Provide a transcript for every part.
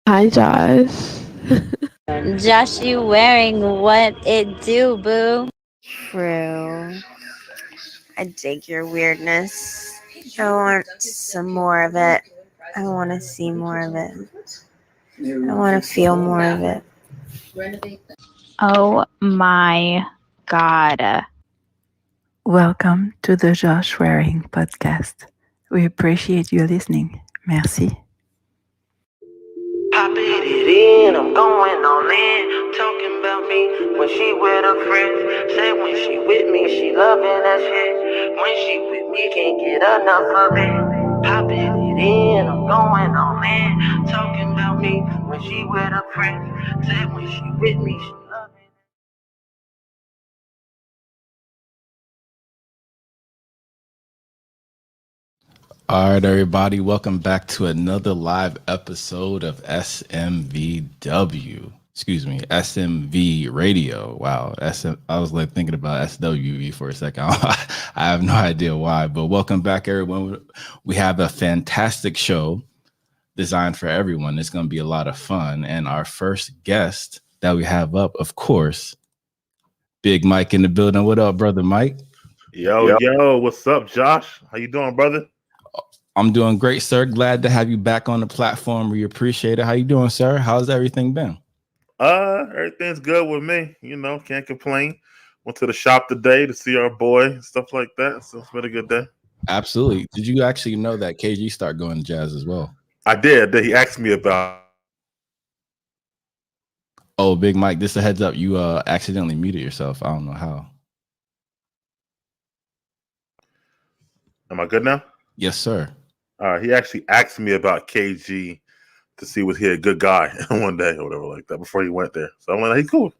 Hi, Josh. Josh, you wearing what it do, boo? True. I dig your weirdness. I want some more of it. I want to see more of it. I want to feel more of it. Oh my god. Welcome to the Josh Wearing podcast. We appreciate you listening. Merci. Popping it in, I'm going all in. Talking about me when she with her friends. Said when she with me, she loving that shit. When she with me, can't get enough of it. Popping it in, I'm going all in. Talking about me when she with her friends. Said when she with me, she loving. All right, everybody, welcome back to another live episode of SMVW. Excuse me, SMV Radio. Wow, I was like thinking about SWV for a second. I have no idea why, but welcome back, everyone. We have a fantastic show designed for everyone. It's going to be a lot of fun. And our first guest that we have up, of course, Big Mike in the building. What up, brother Mike? Yo, what's up, Josh? How you doing, brother? I'm doing great, sir. Glad to have you back on the platform. We appreciate it. How you doing, sir? How's everything been? Everything's good with me. You know, can't complain. Went to the shop today to see our boy and stuff like that. So it's been a good day. Absolutely. Did you actually know that KG started going to jazz as well? I did. He asked me about. Oh, Big Mike, just a heads up. You accidentally muted yourself. I don't know how. Am I good now? Yes, sir. He actually asked me about KG to see was he a good guy one day or whatever like that before he went there. So I'm like, hey, cool.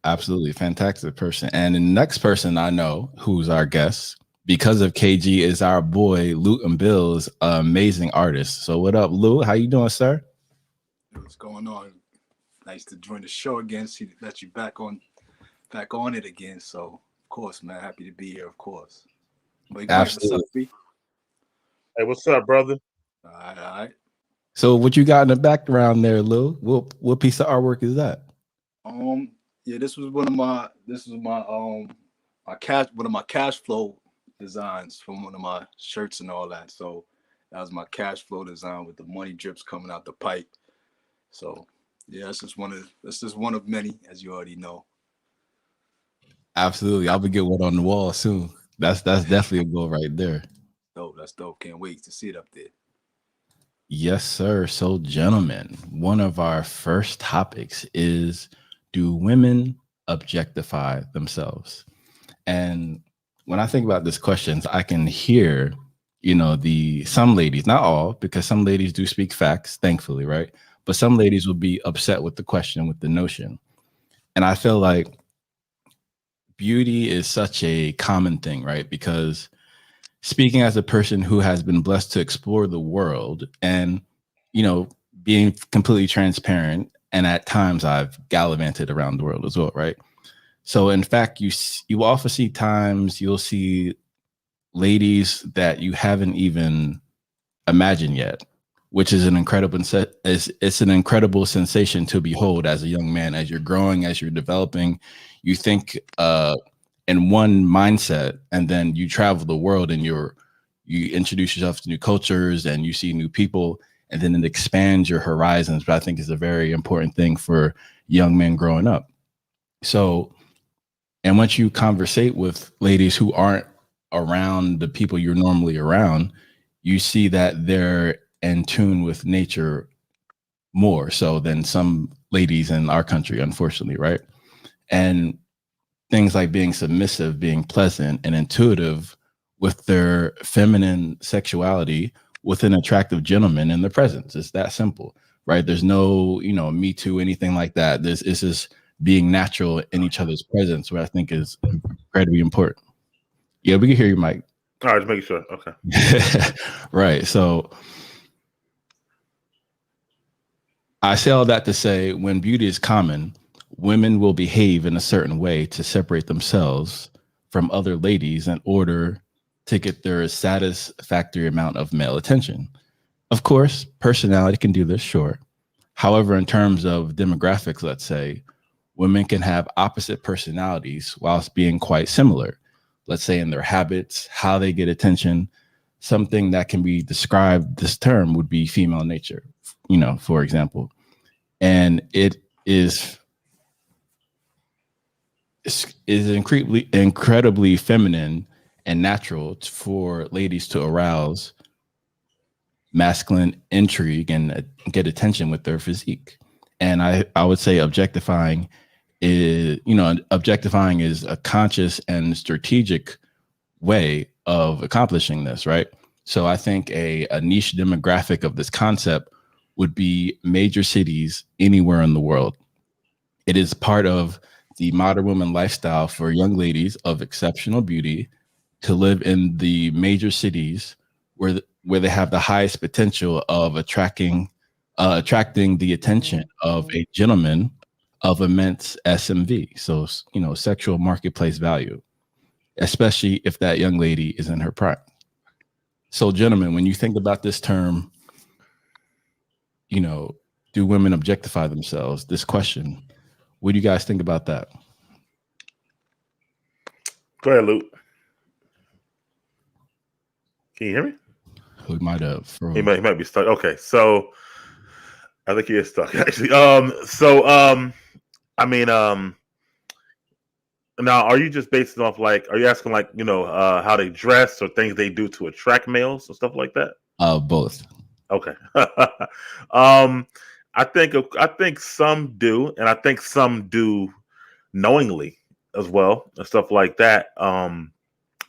Absolutely. Fantastic person. And the next person I know who's our guest because of KG is our boy, Lew and Bill's amazing artist. So what up, Lew? How you doing, sir? What's going on? Nice to join the show again. See that you back on it again. So of course, man, happy to be here, of course. But absolutely. Hey, what's up, brother? All right. So what you got in the background there, Lew? What piece of artwork is that? Yeah, this was my cash flow designs from one of my shirts and all that. So that was my cash flow design with the money drips coming out the pipe. So yeah, this is one of many, as you already know. Absolutely. I'll be getting one on the wall soon. That's definitely a goal right there. Dope. That's dope. Can't wait to see it up there. Yes, sir. So, gentlemen, one of our first topics is, do women objectify themselves? And when I think about this question, I can hear, some ladies, not all, because some ladies do speak facts, thankfully, right? But some ladies will be upset with the question, with the notion. And I feel like beauty is such a common thing, right? Because speaking as a person who has been blessed to explore the world and, being completely transparent, and at times I've gallivanted around the world as well, right? So in fact, you often see times you'll see ladies that you haven't even imagined yet, which is an incredible sensation to behold as a young man, as you're growing, as you're developing. You think in one mindset, and then you travel the world and you introduce yourself to new cultures and you see new people, and then it expands your horizons. But I think is a very important thing for young men growing up. So, and once you conversate with ladies who aren't around the people you're normally around, you see that they're in tune with nature more so than some ladies in our country, unfortunately, right? And things like being submissive, being pleasant and intuitive with their feminine sexuality with an attractive gentleman in their presence. It's that simple, right? There's no, me too, anything like that. This is just being natural in each other's presence, what I think is incredibly important. Yeah, we can hear you, Mike. All right, just making sure. Okay. Right. So I say all that to say, when beauty is common, women will behave in a certain way to separate themselves from other ladies in order to get their satisfactory amount of male attention. Of course, personality can do this, sure. However, in terms of demographics, let's say, women can have opposite personalities whilst being quite similar. Let's say in their habits, how they get attention. Something that can be described, this term would be female nature, for example. And it is incredibly feminine and natural for ladies to arouse masculine intrigue and get attention with their physique. And I would say objectifying is a conscious and strategic way of accomplishing this, right? So I think a niche demographic of this concept would be major cities anywhere in the world. It is part of the modern woman lifestyle for young ladies of exceptional beauty to live in the major cities where they have the highest potential of attracting the attention of a gentleman of immense SMV. So, sexual marketplace value, especially if that young lady is in her prime. So, gentlemen, when you think about this term, do women objectify themselves? This question, what do you guys think about that? Go ahead, Luke. Can you hear me? We might have. He might be stuck. Okay, so I think he is stuck actually. Now, are you just basing off are you asking how they dress or things they do to attract males and stuff like that? Both. Okay. I think some do, and I think some do knowingly as well and stuff like that,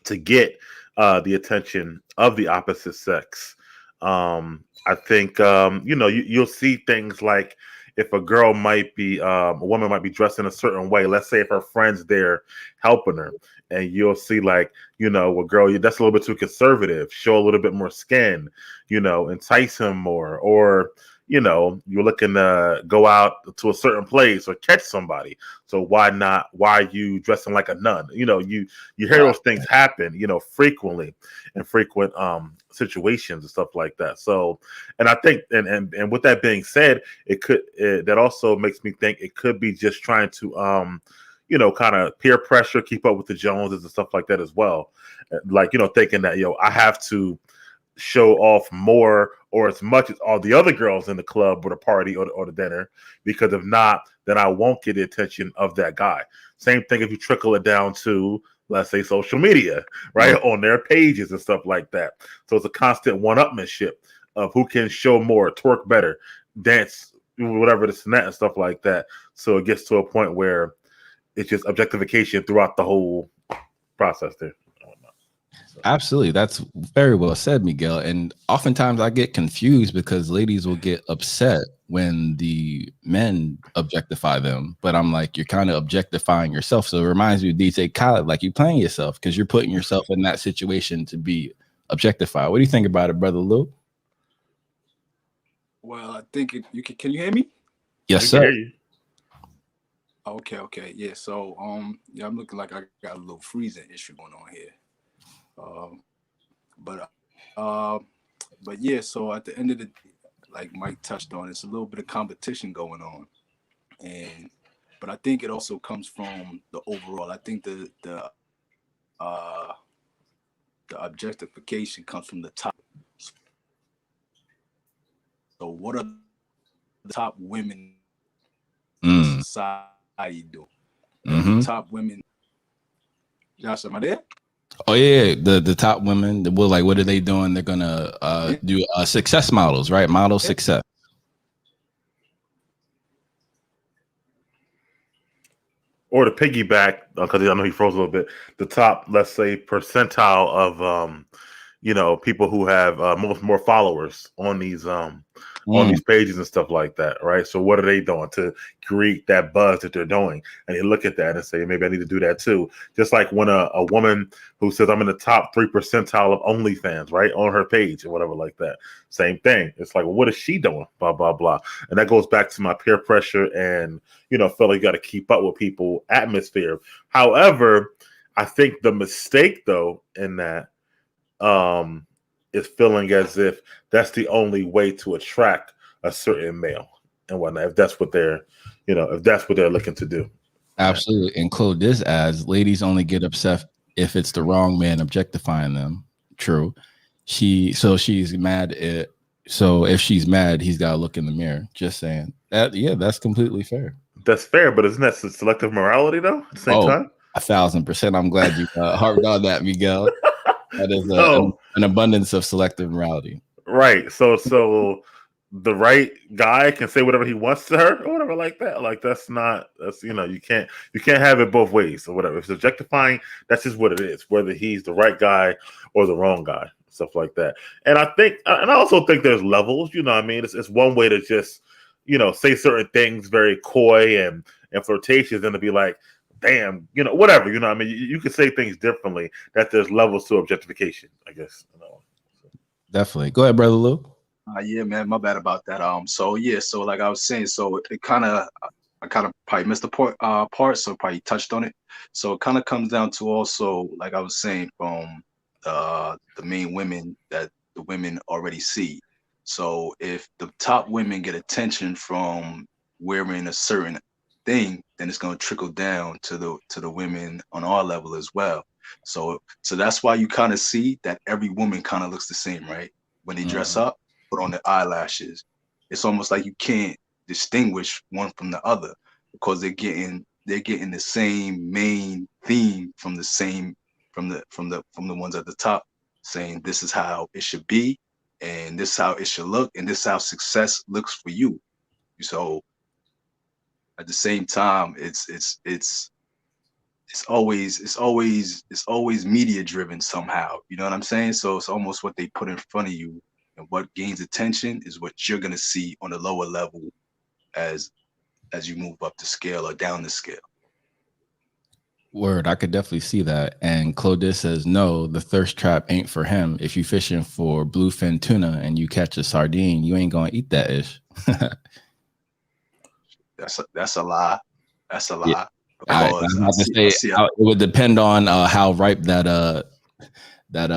to get the attention of the opposite sex. I think you'll see things like if a girl might be a woman might be dressed in a certain way. Let's say if her friend's there helping her, and you'll see well, girl, that's a little bit too conservative. Show a little bit more skin, entice him more, or you're looking to go out to a certain place or catch somebody. So why not? Why are you dressing like a nun? You hear those things happen, frequently in frequent situations and stuff like that. So, and I think, and with that being said, that also makes me think it could be just trying to, kind of peer pressure, keep up with the Joneses and stuff like that as well. Thinking that, I have to show off more or as much as all the other girls in the club or the party or the dinner, because if not, then I won't get the attention of that guy. Same thing if you trickle it down to, let's say, social media, right? Mm-hmm. On their pages and stuff like that. So it's a constant one-upmanship of who can show more, twerk better, dance, whatever, this and that and stuff like that. So it gets to a point where it's just objectification throughout the whole process there. Absolutely. That's very well said, Miguel. And oftentimes I get confused because ladies will get upset when the men objectify them. But I'm like, you're kind of objectifying yourself. So it reminds me of DJ Khaled, like you're playing yourself because you're putting yourself in that situation to be objectified. What do you think about it, Brother Lew? Well, I think can you hear me? Yes, sir. Okay. Yeah. So I'm looking like I got a little freezing issue going on here. But yeah, so at the end of the, like Mike touched on, it's a little bit of competition going on, but I think it also comes from the overall. I think the objectification comes from the top. So what are the top women in society doing? Mm-hmm. The top women. Josh, am I there? Oh yeah, the top women. Well, like, what are they doing? They're gonna do success models, right? Model success. Or to piggyback, because I know he froze a little bit. The top, let's say, percentile of people who have more followers on these pages and stuff like that, right? So what are they doing to create that buzz that they're doing? And you look at that and say, maybe I need to do that too. Just like when a woman who says I'm in the top 3 percentile of OnlyFans, right, on her page or whatever like that. Same thing. It's like, well, what is she doing? Blah, blah, blah. And that goes back to my peer pressure and, feel like you got to keep up with people atmosphere. However, I think the mistake though in that is feeling as if that's the only way to attract a certain male. and whatnot. If that's what they're, if that's what they're looking to do. Absolutely. And Claude, this as ladies only get upset if it's the wrong man objectifying them. True. She's mad. So if she's mad, he's got to look in the mirror. Just saying that. Yeah, that's completely fair. That's fair, but isn't that selective morality though? At the same time, 1,000%. I'm glad you harped on that, Miguel. That is an abundance of selective morality. Right. So the right guy can say whatever he wants to her or whatever like that. Like that's you can't have it both ways or whatever. If it's objectifying, that's just what it is, whether he's the right guy or the wrong guy, stuff like that. And I also think there's levels, I mean, it's one way to just, say certain things very coy and flirtatious and to be like, damn, whatever, I mean, you can say things differently, that there's levels to objectification, I guess. Definitely. Go ahead, Brother Lew. Yeah, man, my bad about that. So like I was saying, so I kind of probably missed the part, so probably touched on it. So it kind of comes down to also, like I was saying, from the main women that the women already see. So if the top women get attention from wearing a certain thing, then it's going to trickle down to the women on our level as well. So that's why you kind of see that every woman kind of looks the same, right? When they dress up, put on their eyelashes, it's almost like you can't distinguish one from the other because they're getting the same main theme from the ones at the top, saying this is how it should be, and this is how it should look, and this is how success looks for you. So at the same time, it's always media driven somehow. You know what I'm saying? So it's almost what they put in front of you, and what gains attention is what you're gonna see on the lower level as you move up the scale or down the scale. Word, I could definitely see that. And Claude says, no, the thirst trap ain't for him. If you fishing for bluefin tuna and you catch a sardine, you ain't gonna eat that ish. That's a lie. That's a lie. Yeah. It would depend on how ripe that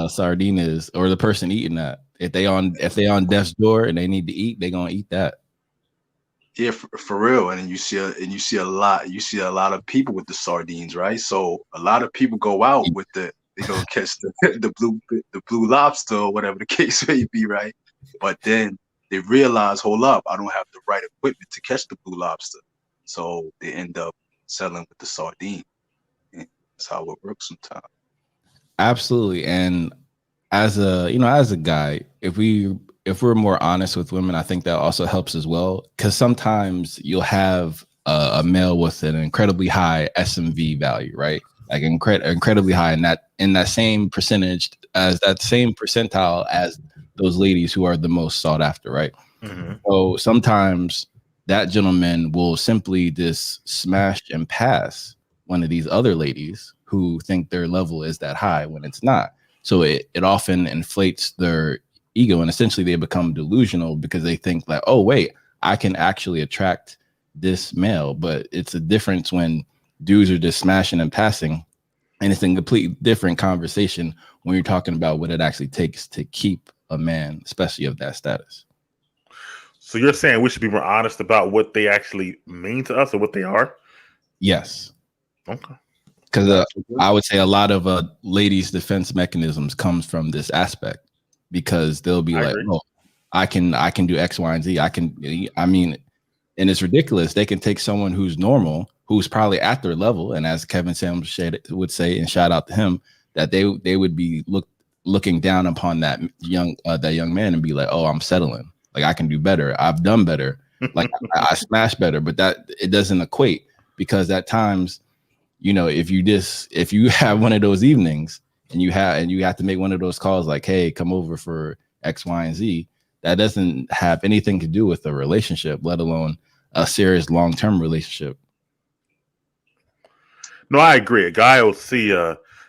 sardine is, or the person eating that. If they on death's door and they need to eat, they gonna eat that. Yeah, for real. And you see a lot of people with the sardines, right? So a lot of people go out with they go catch the blue lobster or whatever the case may be, right? But then they realize, hold up, I don't have the right equipment to catch the blue lobster, so they end up settling with the sardine. And that's how it works sometimes. Absolutely. And as a guy, if we're more honest with women, I think that also helps as well. Because sometimes you'll have a male with an incredibly high SMV value, right? Like incredibly high, in that same percentage as that same percentile as those ladies who are the most sought after, right? Mm-hmm. So sometimes that gentleman will simply just smash and pass one of these other ladies who think their level is that high when it's not. So it often inflates their ego, and essentially they become delusional because they think like, oh wait, I can actually attract this male. But it's a difference when dudes are just smashing and passing, and it's a completely different conversation when you're talking about what it actually takes to keep a man, especially of that status. So you're saying we should be more honest about what they actually mean to us or what they are? Yes. Okay. Because I would say a lot of ladies' defense mechanisms comes from this aspect, because they'll be oh, I can do X, Y, and Z. I mean, and it's ridiculous. They can take someone who's normal, who's probably at their level, and as Kevin Sam would say, and shout out to him, that they would be looking down upon that young man and be like, oh, I'm settling. Like I can do better. I've done better. Like I smash better. But that it doesn't equate, because at times, if you have one of those evenings and you have to make one of those calls like, hey, come over for X, Y, and Z, that doesn't have anything to do with a relationship, let alone a serious long-term relationship. No, I agree. A guy will see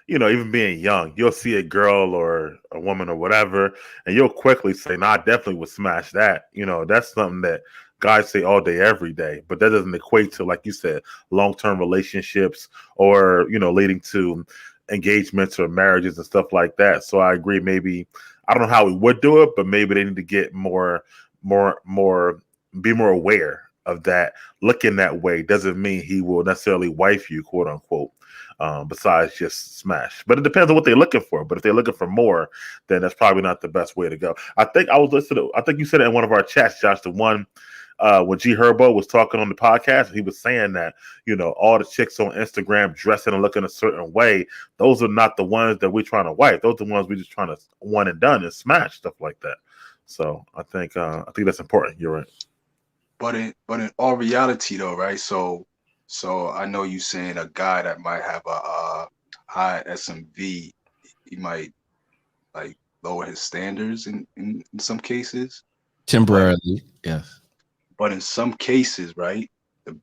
even being young, you'll see a girl or a woman or whatever, and you'll quickly say, I definitely would smash that. That's something that guys say all day, every day, but that doesn't equate to, like you said, long-term relationships or, leading to engagements or marriages and stuff like that. So I agree. Maybe, I don't know how we would do it, but maybe they need to get be more aware of that looking that way doesn't mean he will necessarily wife you, quote unquote. Besides just smash, but it depends on what they're looking for. But if they're looking for more, then that's probably not the best way to go. I think I was listening. I think you said it in one of our chats, Josh. The one when G Herbo was talking on the podcast, he was saying that, you know, all the chicks on Instagram dressing and looking a certain way, those are not the ones that we're trying to wipe. Those are the ones we're just trying to one and done and smash, stuff like that. So I think that's important. You're right. But in all reality though, right? So I know you saying a guy that might have a high SMV, he might like lower his standards in some cases. Temporarily, yes. But in some cases, right, the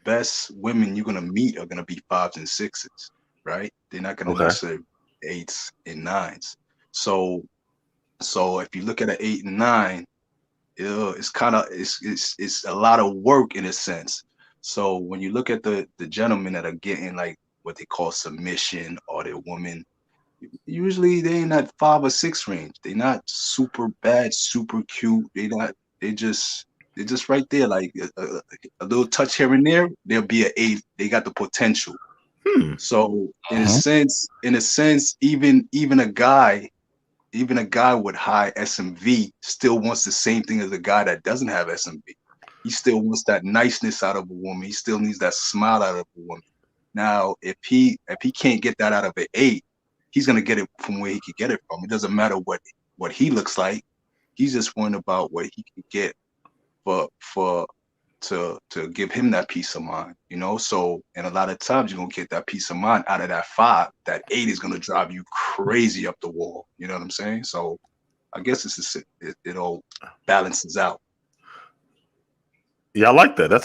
best women you're gonna meet are gonna be 5s and 6s, right? They're not gonna necessarily 8s and 9s. So if you look at an 8 and 9, it's kind of it's a lot of work in a sense. So when you look at the gentlemen that are getting like what they call submission, or their woman, usually they in that 5 or 6 range. They're not super bad, super cute. They're just right there, like a little touch here and there. They'll be an 8. They got the potential. So in a sense, even a guy with high SMV still wants the same thing as a guy that doesn't have SMV. He still wants that niceness out of a woman. He still needs that smile out of a woman. Now, if he can't get that out of an 8, he's gonna get it from where he could get it from. It doesn't matter what he looks like. He's just worrying about what he can get to give him that peace of mind, you know. So, and a lot of times you're gonna get that peace of mind out of that 5. That 8 is gonna drive you crazy up the wall. You know what I'm saying? So, I guess it all balances out. Yeah, I like that. I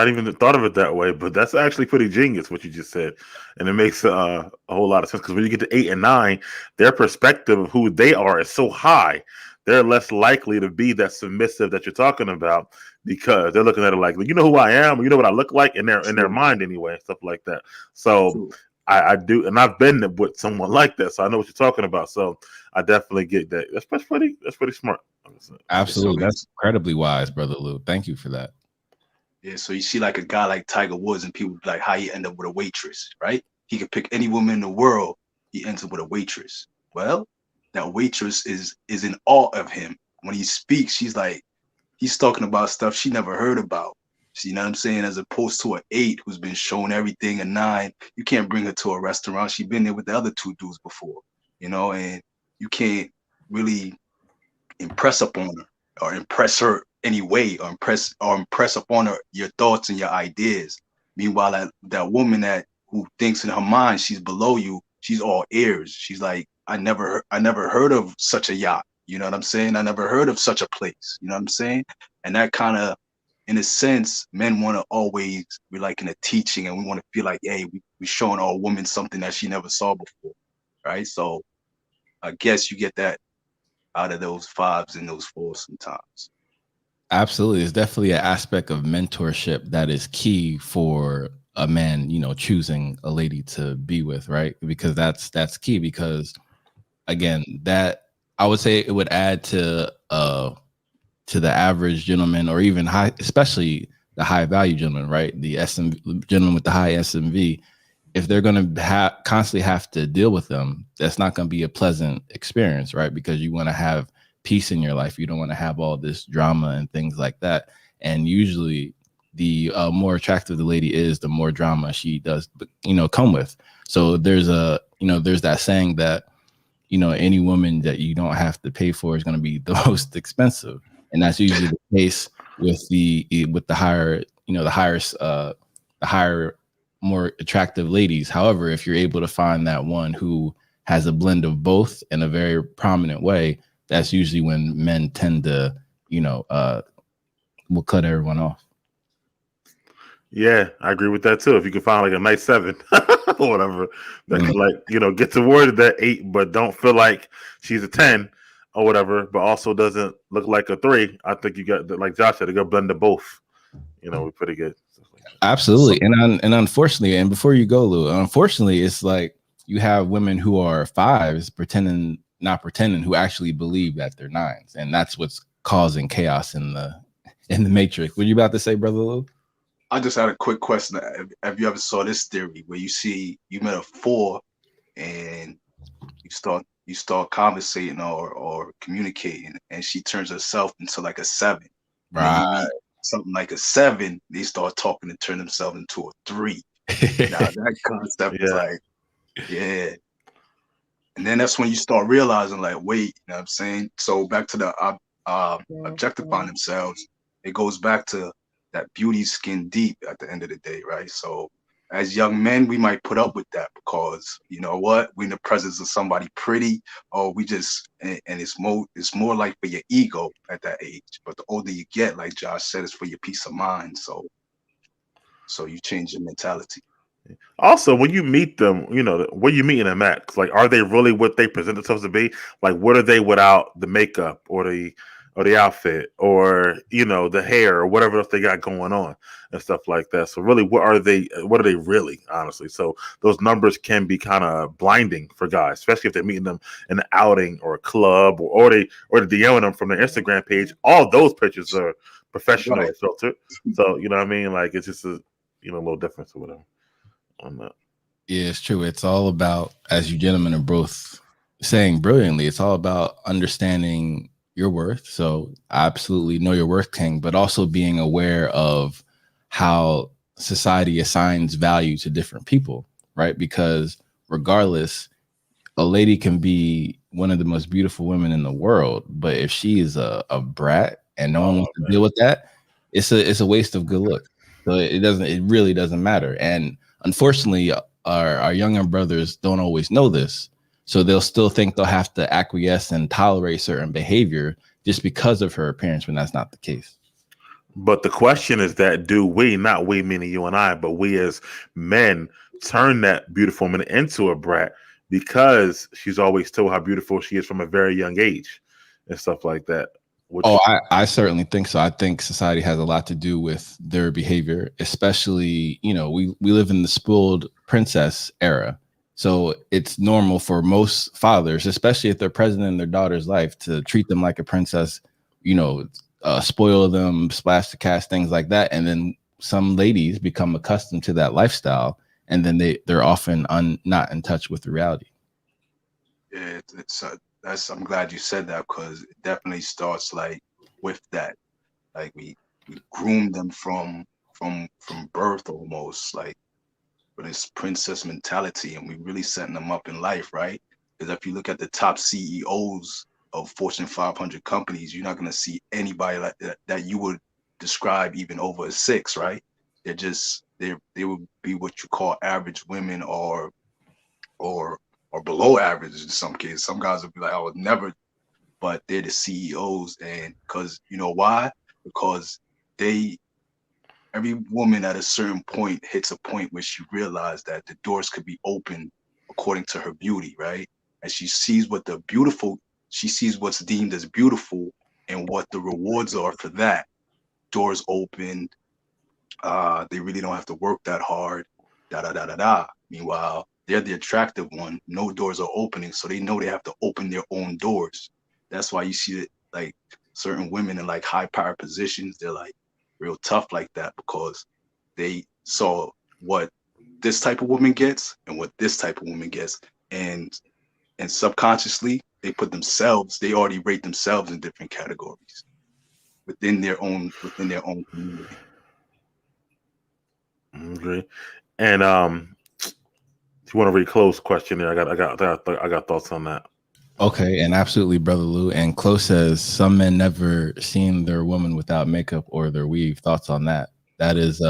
didn't even thought of it that way, but that's actually pretty genius what you just said. And it makes a whole lot of sense, because when you get to 8 and 9, their perspective of who they are is so high. They're less likely to be that submissive that you're talking about, because they're looking at it like, you know who I am, you know what I look like in their mind anyway, stuff like that. So I do, and I've been with someone like that, so I know what you're talking about. So I definitely get that. That's pretty smart. Absolutely, that's incredibly wise, Brother Lew. Thank you for that. Yeah, so you see like a guy like Tiger Woods, and people be like, how he end up with a waitress, right? He could pick any woman in the world, he ends up with a waitress. Well, that waitress is in awe of him. When he speaks, he's talking about stuff she never heard about. You know what I'm saying? As opposed to an 8 who's been shown everything, a 9, you can't bring her to a restaurant. She's been there with the other 2 dudes before, you know, and you can't really impress upon her or impress her anyway, or impress upon her your thoughts and your ideas. Meanwhile, that woman who thinks in her mind she's below you, she's all ears. She's like, I never heard of such a yacht. You know what I'm saying? I never heard of such a place. You know what I'm saying? And that kind of, in a sense, men want to always be like in a teaching, and we want to feel like, hey, we're showing our woman something that she never saw before, right? So I guess you get that out of those 5s and those 4s sometimes. Absolutely. It's definitely an aspect of mentorship that is key for a man, you know, choosing a lady to be with, right? Because that's key, because again, that I would say it would add to the average gentleman, or even high, especially the high value gentleman, right? The gentleman with the high SMV, if they're going to constantly have to deal with them, that's not going to be a pleasant experience, right? Because you want to have peace in your life. You don't want to have all this drama and things like that. And usually the more attractive the lady is, the more drama she does, you know, come with. So there's that saying that, you know, any woman that you don't have to pay for is going to be the most expensive. And that's usually the case with the higher, you know, the higher, more attractive ladies. However, if you're able to find that one who has a blend of both in a very prominent way, that's usually when men tend to, you know, will cut everyone off. Yeah, I agree with that too. If you can find like a nice 7 or whatever that can, like, you know, get toward that 8, but don't feel like she's a 10 or whatever, but also doesn't look like a 3. I think you got, like Josh said, a good blend of both. You know, we're pretty good. Absolutely. And unfortunately, and before you go, Lew, unfortunately, it's like you have women who are 5s not pretending, who actually believe that they're 9s. And that's what's causing chaos in in the Matrix. What you about to say, brother Lou? I just had a quick question. Have you ever saw this theory where you met a 4 and you start conversating or communicating, and she turns herself into like a 7, and then you meet something like a 7, they start talking and turn themselves into a 3. Now that concept is like, yeah. And then that's when you start realizing, like, wait, you know what I'm saying? So back to the objectifying themselves, it goes back to that beauty skin deep at the end of the day, right? So as young men, we might put up with that because, you know what, we're in the presence of somebody pretty, or we just, and it's more like for your ego at that age. But the older you get, like Josh said, it's for your peace of mind. So you change your mentality. Also, when you meet them, you know, where you meeting them at? Like, are they really what they present themselves to be? Like, what are they without the makeup or the outfit or, you know, the hair or whatever else they got going on and stuff like that? So really, what are they really, honestly? So those numbers can be kind of blinding for guys, especially if they're meeting them in an outing or a club or they're DMing them from their Instagram page. All those pictures are professional and filtered. So, you know what I mean? Like, it's just a, you know, a little difference or whatever on that. Yeah, it's true. It's all about, as you gentlemen are both saying brilliantly, it's all about understanding your worth. So absolutely know your worth, King, but also being aware of how society assigns value to different people, right? Because regardless, a lady can be one of the most beautiful women in the world, but if she is a brat and no one wants to deal with that, it's a waste of good look. So it really doesn't matter. And unfortunately, our younger brothers don't always know this. So they'll still think they'll have to acquiesce and tolerate certain behavior just because of her appearance when that's not the case. But the question is that do we, not we meaning you and I, but we as men, turn that beautiful woman into a brat because she's always told how beautiful she is from a very young age and stuff like that? I certainly think so. I think society has a lot to do with their behavior, especially, you know, we live in the spoiled princess era. So it's normal for most fathers, especially if they're present in their daughter's life, to treat them like a princess, you know, spoil them, splash the cash, things like that. And then some ladies become accustomed to that lifestyle, and then they're often not in touch with the reality. Yeah, I'm glad you said that, because it definitely starts like with that. Like we groom them from birth almost, like with this princess mentality, and we really setting them up in life, right? Because if you look at the top CEOs of Fortune 500 companies, you're not going to see anybody like that you would describe even over a 6, right? They would be what you call average women or below average in some cases. Some guys would be like, I would never, but they're the CEOs. And because, you know why? Because every woman at a certain point hits a point where she realized that the doors could be open according to her beauty, right? And she sees she sees what's deemed as beautiful and what the rewards are for that. Doors opened. They really don't have to work that hard. Meanwhile, they're the attractive one. No doors are opening, so they know they have to open their own doors. That's why you see it, like certain women in like high power positions, they're like real tough like that, because they saw what this type of woman gets and what this type of woman gets, and subconsciously they already rate themselves in different categories within their own community. Agree. And if you want to read Chloe's question there, I got thoughts on that. Okay, and absolutely, Brother Lou. And Chloe says some men never seen their woman without makeup or their weave. Thoughts on that? That is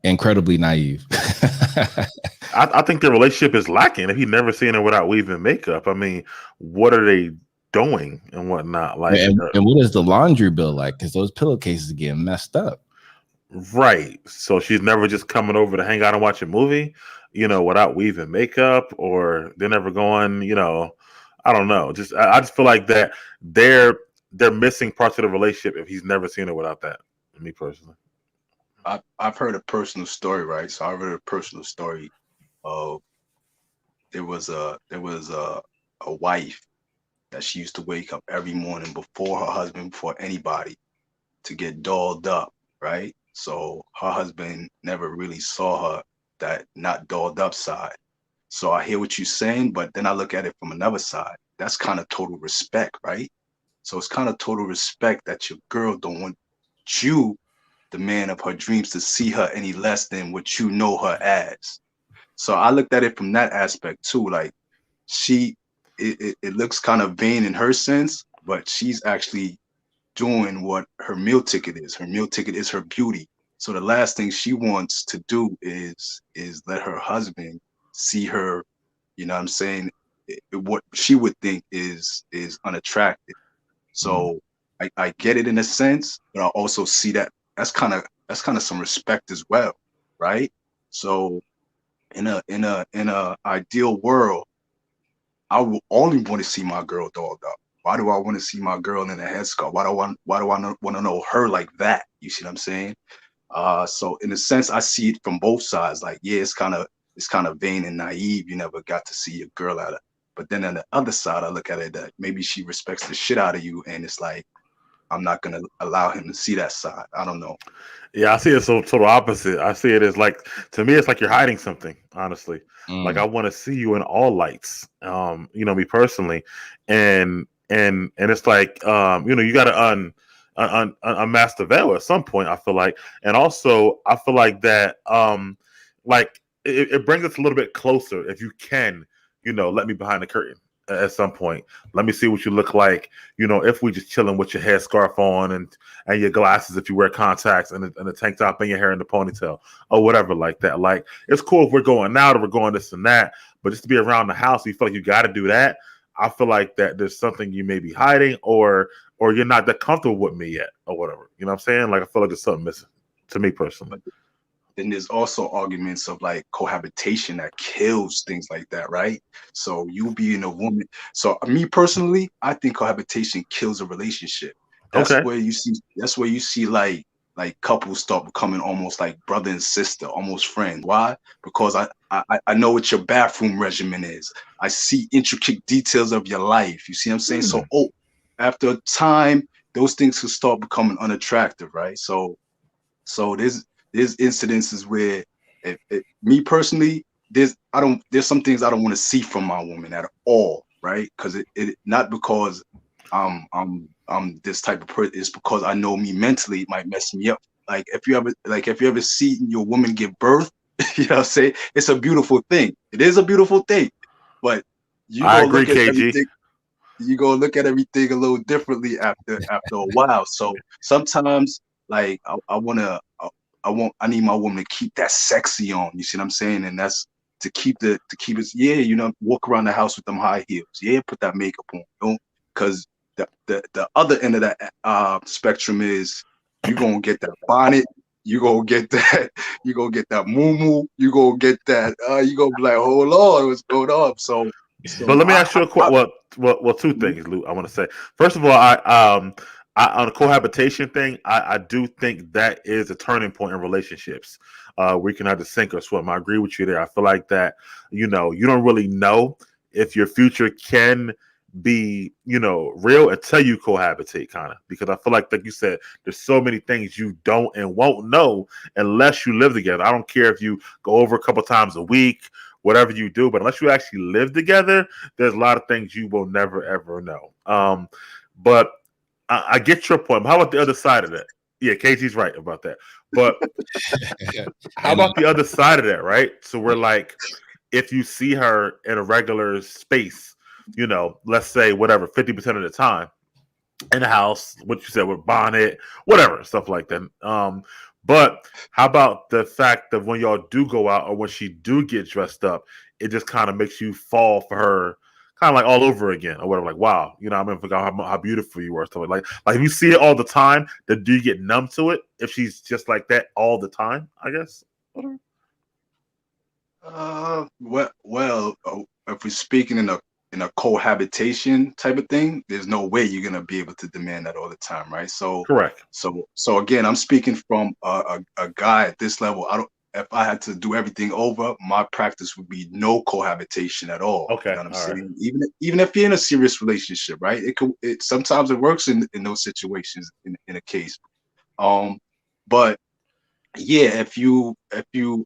incredibly naive. I think their relationship is lacking if he never seen her without weave and makeup. I mean, what are they doing and whatnot? Like, and what is the laundry bill like? Because those pillowcases are getting messed up. Right. So she's never just coming over to hang out and watch a movie, you know, without weave and makeup, or they're never going, you know, I don't know. I just feel like that they're missing parts of the relationship if he's never seen her without that. Me personally. I've heard a personal story, right? So I heard a personal story of there was a wife that she used to wake up every morning before her husband, before anybody, to get dolled up, right? So her husband never really saw her that not dolled up side. So I hear what you're saying, but then I look at it from another side. That's kind of total respect, right? So it's kind of total respect that your girl don't want you, the man of her dreams, to see her any less than what you know her as. So I looked at it from that aspect too. Like it looks kind of vain in her sense, but she's actually doing what her meal ticket is. Her meal ticket is her beauty. So the last thing she wants to do is let her husband see her, you know what I'm saying, what she would think is unattractive. So I get it in a sense, but I also see that that's kind of some respect as well, right? So in a ideal world, I will only want to see my girl dolled up. Why do I want to see my girl in a headscarf? Why do I want to know her like that? You see what I'm saying? So in a sense, I see it from both sides. Like, yeah, it's kind of vain and naive. You never got to see your girl at it. But then on the other side, I look at it that maybe she respects the shit out of you, and it's like I'm not gonna allow him to see that side. I don't know. Yeah, I see it so total opposite. I see it as like, to me, it's like you're hiding something. Honestly, like I want to see you in all lights. Me personally, and it's like, you got to unmask the veil at some point. I feel like, and also I feel like that, like it brings us a little bit closer if you can, let me behind the curtain at some point. Let me see what you look like, if we just chilling with your headscarf on and your glasses, if you wear contacts and a tank top and your hair in the ponytail or whatever like that. Like, it's cool if we're going out or we're going this and that, but just to be around the house, you feel like you got to do that. I feel like that there's something you may be hiding, or you're not that comfortable with me yet, or whatever. You know what I'm saying? Like, I feel like there's something missing, to me personally. Then there's also arguments of like cohabitation that kills things like that, right? So you being a woman. So me personally, I think cohabitation kills a relationship. That's Okay. where you see like couples start becoming almost like brother and sister, almost friends. Why? Because I know what your bathroom regimen is. I see intricate details of your life. You see what I'm saying? So after a time, those things can start becoming unattractive, right? So there's incidences where me personally, there's some things I don't want to see from my woman at all, right? Because it not because I'm this type of person. It's because I know me mentally it might mess me up. Like if you ever see your woman give birth, you know what I'm saying? It's a beautiful thing. It is a beautiful thing. But I agree, KG. everything, you go look at everything a little differently after a while. So sometimes like I need my woman to keep that sexy on. You see what I'm saying? And that's to keep it, walk around the house with them high heels. Yeah, put that makeup on. Because the other end of that spectrum is you're gonna get that bonnet, you're gonna get that moo, you're gonna get that, you're gonna be like, hold on, what's going on? So but let me ask you a question. Well, two things, Lou. I want to say. First of all, I on the cohabitation thing, I do think that is a turning point in relationships. We can either sink or swim. I agree with you there. I feel like that, you don't really know if your future can be, real until you cohabitate, kind of, because I feel like you said, there's so many things you don't and won't know unless you live together. I don't care if you go over a couple times a week, whatever you do, but unless you actually live together, there's a lot of things you will never ever know. But I get your point. How about the other side of that? Yeah, KG's right about that. But how about the other side of that, right? So we're like, if you see her in a regular space, let's say whatever, 50% of the time in the house, what you said with bonnet, whatever, stuff like that. But how about the fact that when y'all do go out or when she do get dressed up, it just kind of makes you fall for her, kind of like all over again or whatever. Like, wow, I forgot how beautiful you were. Stuff like if you see it all the time, then do you get numb to it if she's just like that all the time? I guess. Well, if we're speaking in a cohabitation type of thing, there's no way you're gonna be able to demand that all the time, right? So correct. So again, I'm speaking from a guy at this level. If I had to do everything over, my practice would be no cohabitation at all. Okay, you know what I'm saying? Right. Even if you're in a serious relationship, right? It sometimes it works in those situations in a case. But yeah, if you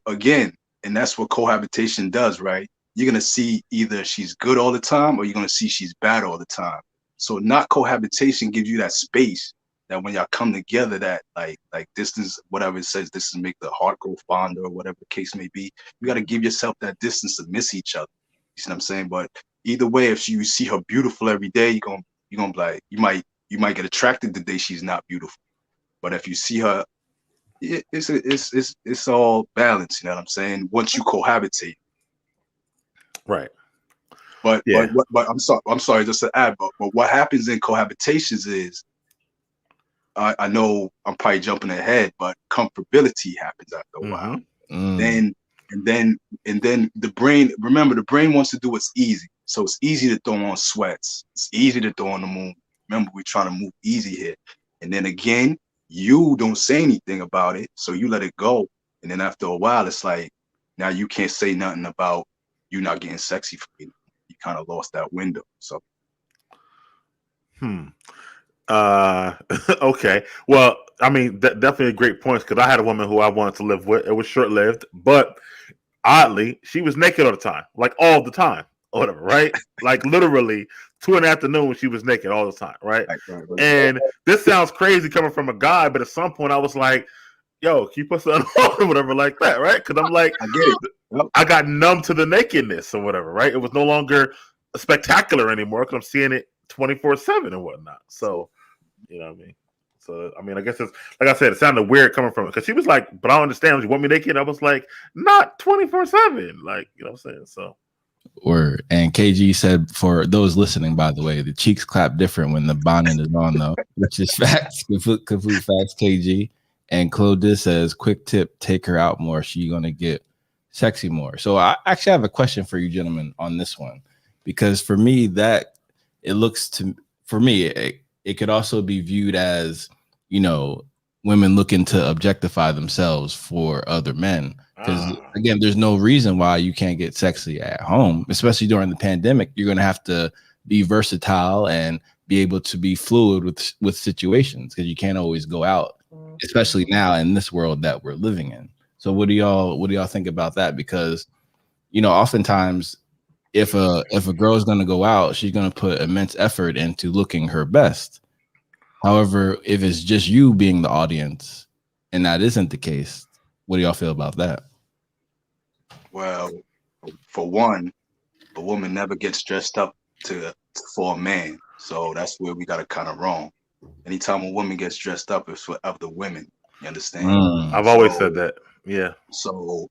again, and that's what cohabitation does, right? You're gonna see either she's good all the time or you're gonna see she's bad all the time. So not cohabitation gives you that space that when y'all come together, that like distance, whatever it says, distance make the heart grow fonder or whatever the case may be. You got to give yourself that distance to miss each other. You see what I'm saying? But either way, if you see her beautiful every day, you're gonna be like, you might get attracted the day she's not beautiful. But if you see her, it's all balanced. You know what I'm saying? Once you cohabitate. Right. But Yeah. but I'm sorry just to add, but what happens in cohabitations is, I know I'm probably jumping ahead, but comfortability happens after a while. Then the brain, remember, the brain wants to do what's easy. So it's easy to throw on sweats. It's easy to throw on the moon. Remember, we're trying to move easy here. And then again, you don't say anything about it, so you let it go. And then after a while, it's like, now you can't say nothing about you not getting sexy for me. You kind of lost that window. So. Okay. Well, I mean, definitely a great point, because I had a woman who I wanted to live with. It was short lived, but oddly, she was naked all the time, like all the time, or whatever, right? Like literally 2 in the afternoon, she was naked all the time, right? And this sounds crazy coming from a guy, but at some point I was like, yo, can you put something on or whatever like that, right? Because I'm like, I get it. Yep. I got numb to the nakedness or whatever, right? It was no longer spectacular anymore because I'm seeing it 24/7 and whatnot. So, you know what I mean? So, I mean, I guess it's, like I said, it sounded weird coming from it, because she was like, but I don't understand. You want me naked? I was like, not 24/7. Like, you know what I'm saying? So. Word. And KG said, for those listening, by the way, the cheeks clap different when the bonnet is on, though, which is facts. Complete facts, KG. And Claudia says, quick tip, take her out more. She's going to get sexy more. So I actually have a question for you gentlemen on this one, because for me, that it looks to, for me, it could also be viewed as, you know, women looking to objectify themselves for other men. Because again, there's no reason why you can't get sexy at home, especially during the pandemic. You're going to have to be versatile and be able to be fluid with situations, because you can't always go out, especially now in this world that we're living in. So what do y'all think about that? Because, you know, oftentimes if a girl is going to go out, she's going to put immense effort into looking her best. However, if it's just you being the audience and that isn't the case, what do y'all feel about that? Well, for one, a woman never gets dressed up for a man. So that's where we got it kind of wrong. Anytime a woman gets dressed up, it's for other women. You understand? I've always said that. Yeah. So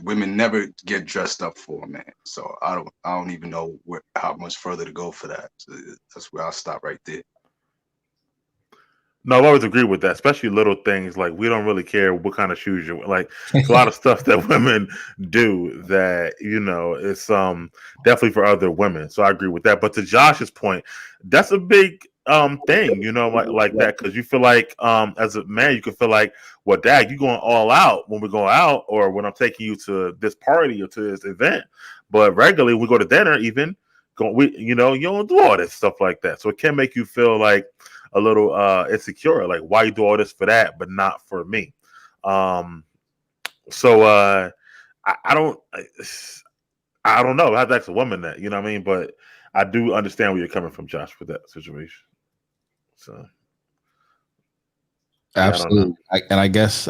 women never get dressed up for a man. So I don't even know how much further to go for that. So that's where I'll stop right there. No, I've always agreed with that, especially little things like we don't really care what kind of shoes you're like. It's a lot of stuff that women do that, you know, it's definitely for other women. So I agree with that. But to Josh's point, that's a big thing, you know, like that, because you feel like as a man, you can feel like, well, dad, you going all out when we go out, or when I'm taking you to this party or to this event. But regularly, we go to dinner, even you know, you don't do all this stuff like that. So it can make you feel like a little insecure, like, why you do all this for that but not for me? So I don't know. I have to ask a woman that, you know what I mean? But I do understand where you're coming from, Josh, with that situation. So absolutely. I guess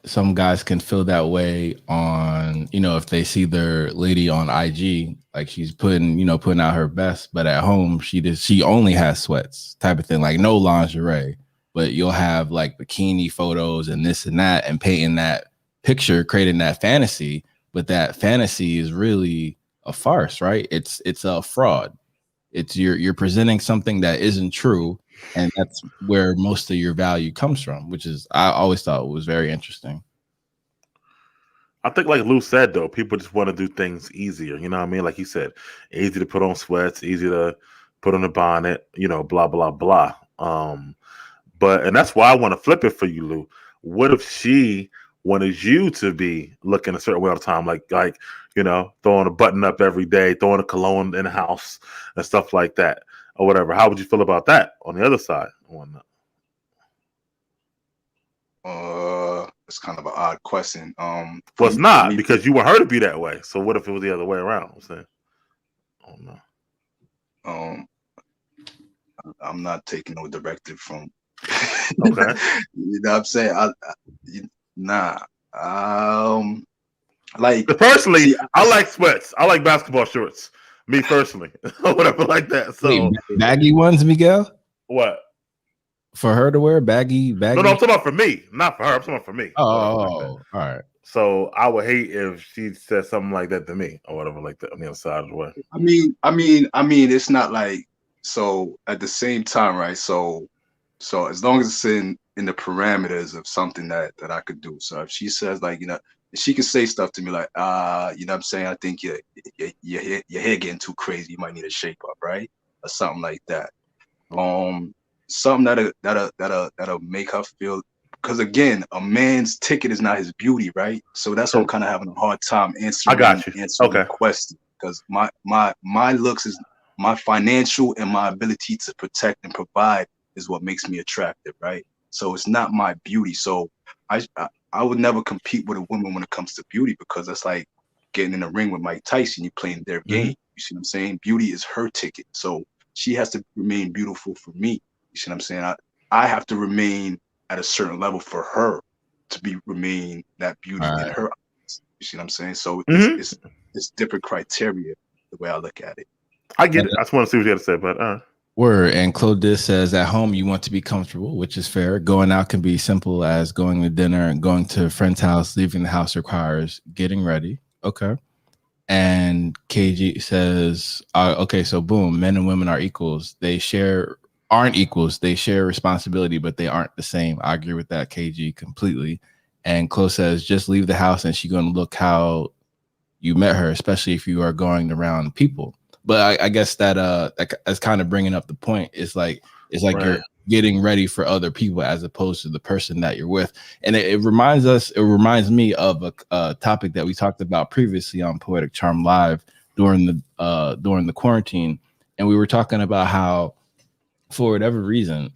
some guys can feel that way on, you know, if they see their lady on IG, like she's putting out her best, but at home she only has sweats type of thing, like no lingerie, but you'll have like bikini photos and this and that, and painting that picture, creating that fantasy, but that fantasy is really a farce, right? It's a fraud. It's you're presenting something that isn't true, and that's where most of your value comes from, which is, I always thought was very interesting. I think, like Lew said, though, people just want to do things easier. You know what I mean? Like he said, easy to put on sweats, easy to put on a bonnet, you know, blah, blah, blah. And that's why I want to flip it for you, Lew. What if she wanted you to be looking a certain way all the time? Like, you know, throwing a button up every day, throwing a cologne in the house and stuff like that, or whatever. How would you feel about that on the other side? It's kind of an odd question. Well, it's not because you want her to be that way. So what if it was the other way around? I'm saying, oh no. I'm not taking no directive from. Okay. You know what I'm saying? Like personally, see, I like sweats. I like basketball shorts. Me personally, whatever like that. So wait, baggy ones, Miguel. What? For her to wear baggy. No, I'm talking about for me, not for her. I'm talking about for me. Oh, like all right. So I would hate if she said something like that to me or whatever like that on the other side of the way. I mean, it's not like so at the same time, right? So as long as it's in the parameters of something that I could do. So if she says like, you know, she can say stuff to me like, you know what I'm saying? I think your hair getting too crazy. You might need a shape up, right? Or something like that. Something that'll make her feel, because again, a man's ticket is not his beauty, right? So that's what I'm kind of having a hard time answering. I got you. Answering the question, because my looks is my financial and my ability to protect and provide is what makes me attractive, right? So it's not my beauty. So I would never compete with a woman when it comes to beauty, because it's like getting in the ring with Mike Tyson. You playing their game. You see what I'm saying? Beauty is her ticket. So she has to remain beautiful for me. You see what I'm saying? I have to remain at a certain level for her to remain that beauty in her eyes. You see what I'm saying? So it's different criteria the way I look at it. I get it. I just want to see what you had to say, but Word. And Claude says at home you want to be comfortable, which is fair. Going out can be simple as going to dinner and going to a friend's house. Leaving the house requires getting ready. Okay. And KG says, okay, so boom, men and women are equals. Aren't equals. They share responsibility, but they aren't the same. I agree with that, KG, completely. And Chloe says, just leave the house and she's going to look how you met her, especially if you are going around people. But I guess that's kind of bringing up the point. It's like right. You're getting ready for other people as opposed to the person that you're with. And it reminds me of a topic that we talked about previously on Poetic Charm Live during the quarantine. And we were talking about how, for whatever reason,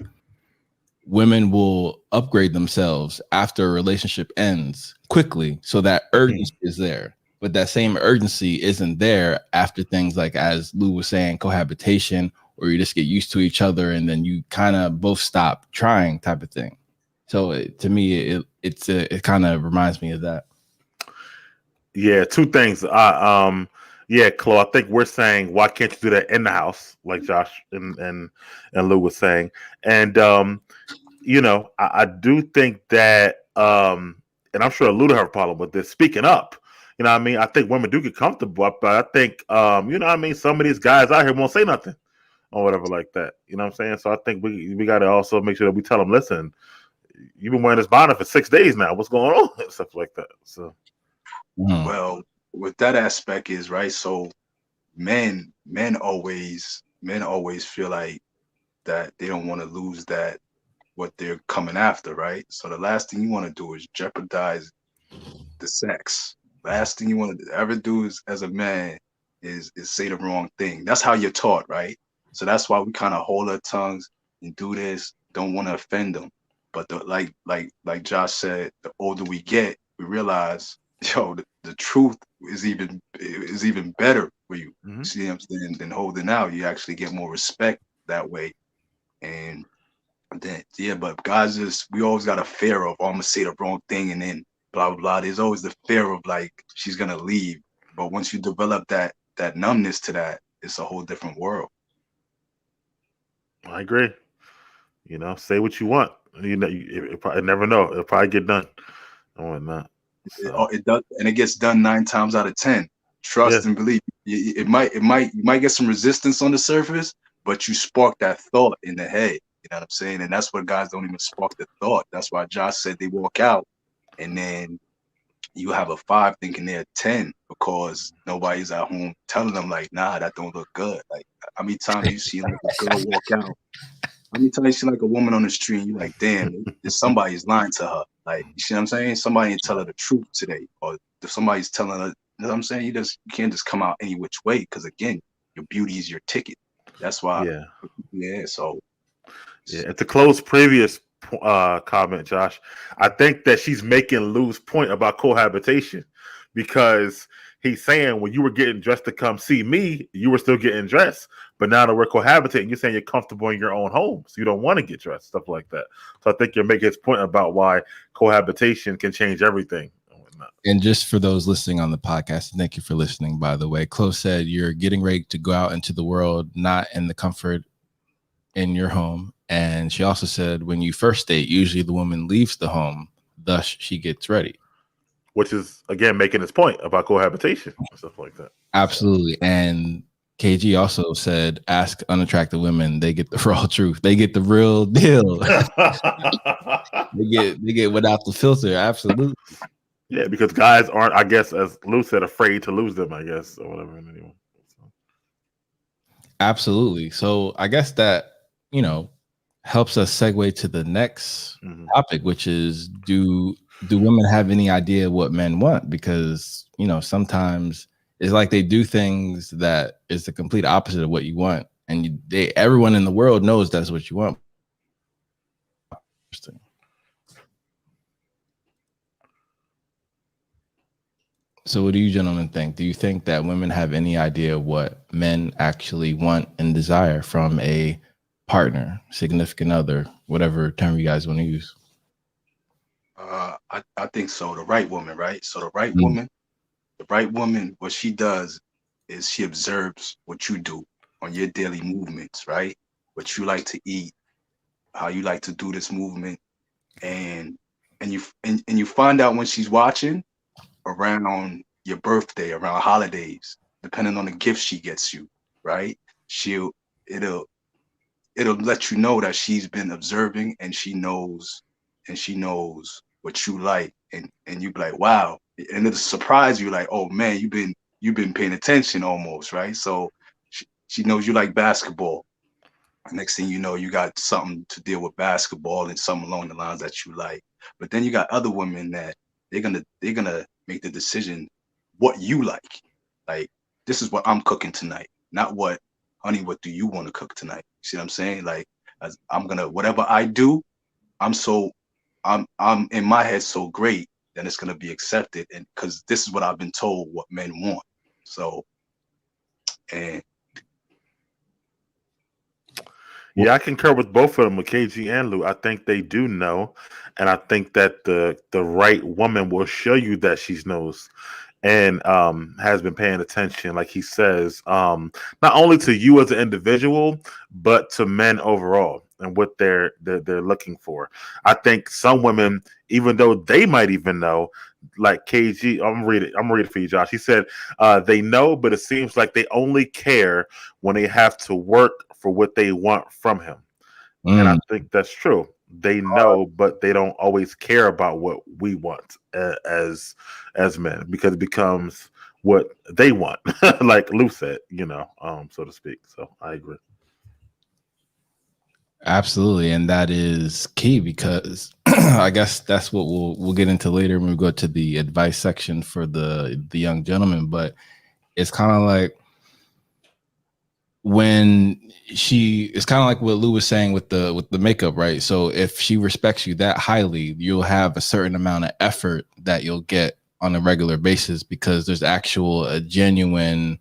women will upgrade themselves after a relationship ends quickly, so that urgency is there. But that same urgency isn't there after things like, as Lew was saying, cohabitation, or you just get used to each other and then you kind of both stop trying, type of thing. So to me, it kind of reminds me of that. Yeah, two things. Yeah, Chloe, I think we're saying, why can't you do that in the house, like Josh and Lew was saying. And you know, I do think that and I'm sure Lew don't have a problem with this, speaking up. You know what I mean? I think women do get comfortable, but I think you know what I mean, some of these guys out here won't say nothing or whatever like that. You know what I'm saying? So I think we gotta also make sure that we tell them, listen, you've been wearing this bonnet for 6 days now. What's going on? And stuff like that. So well, with that aspect is right. So men always feel like that they don't want to lose that what they're coming after, right? So the last thing you want to do is jeopardize the sex. Last thing you want to ever do is, as a man, is say the wrong thing. That's how you're taught, right? So that's why we kind of hold our tongues and do this. Don't want to offend them. But like Josh said, the older we get, we realize, the truth is even better for you. See what I'm saying? Than holding out. You actually get more respect that way. And then but guys, we always got a fear of, I'm gonna say the wrong thing and then blah blah blah. There's always the fear of like she's gonna leave. But once you develop that numbness to that, it's a whole different world. I agree. You know, say what you want. You know, you probably never know. It'll probably get done or whatnot. So. It does, and it gets done 9 times out of 10. Trust and believe. You might get some resistance on the surface, but you spark that thought in the head. You know what I'm saying? And that's what guys don't even spark the thought. That's why Josh said they walk out, and then you have a 5 thinking they're 10 because nobody's at home telling them like, nah, that don't look good. Like, how many times you see like a girl walk out? How many times you see like a woman on the street and you're like, damn, somebody's lying to her. Like, you see what I'm saying? Somebody didn't tell her the truth today. Or if somebody's telling her, you know what I'm saying? You can't just come out any which way, because again, your beauty is your ticket. That's why. So. Yeah, and to close previous comment, Josh. I think that she's making Lou's point about cohabitation, because he's saying when you were getting dressed to come see me, you were still getting dressed. But now that we're cohabitating, you're saying you're comfortable in your own home, so you don't want to get dressed, stuff like that. So I think you're making his point about why cohabitation can change everything. And just for those listening on the podcast, thank you for listening, by the way. Chloe said you're getting ready to go out into the world, not in the comfort in your home. And she also said when you first date, usually the woman leaves the home, thus she gets ready. Which is, again, making his point about cohabitation and stuff like that. Absolutely. And KG also said, ask unattractive women, they get the raw truth. They get the real deal. they get without the filter. Absolutely. Yeah, because guys aren't, I guess, as Lew said, afraid to lose them, I guess, or whatever. Anyway. Absolutely. So I guess that, helps us segue to the next topic, which is do women have any idea what men want? Because, sometimes it's like they do things that is the complete opposite of what you want. And everyone in the world knows that's what you want. Interesting. So what do you gentlemen think? Do you think that women have any idea what men actually want and desire from a partner, significant other, whatever term you guys want to use? I think so. The right woman, right? So the right woman, what she does is she observes what you do on your daily movements, right? What you like to eat, how you like to do this movement, and you find out when she's watching around your birthday, around holidays, depending on the gift she gets you, right? It'll let you know that she's been observing and she knows what you like, and you be like, wow, and it'll surprise you, like, oh man, you've been paying attention almost, right? So she knows you like basketball. Next thing you know, you got something to deal with basketball and something along the lines that you like. But then you got other women that they're gonna make the decision what you like. Like, this is what I'm cooking tonight, not what, honey, what do you want to cook tonight? See what I'm saying? Like, as I'm gonna, whatever I do, I'm in my head so great, then it's gonna be accepted, and because this is what I've been told what men want. So, and yeah, I concur with both of them, with KG and Lew. I think they do know, and I think that the right woman will show you that she knows and has been paying attention, like he says, not only to you as an individual, but to men overall and what they're looking for. I think some women, even though they might even know, like KG, I'm reading for you, Josh. He said they know, but it seems like they only care when they have to work for what they want from him. And I think that's true. They know, but they don't always care about what we want as men, because it becomes what they want, like Lew said, so to speak. So I agree. Absolutely, and that is key, because I guess that's what we'll get into later when we go to the advice section for the young gentleman. But it's kind of like when it's kind of like what Lew was saying with the makeup, right? So if she respects you that highly, you'll have a certain amount of effort that you'll get on a regular basis, because there's a genuine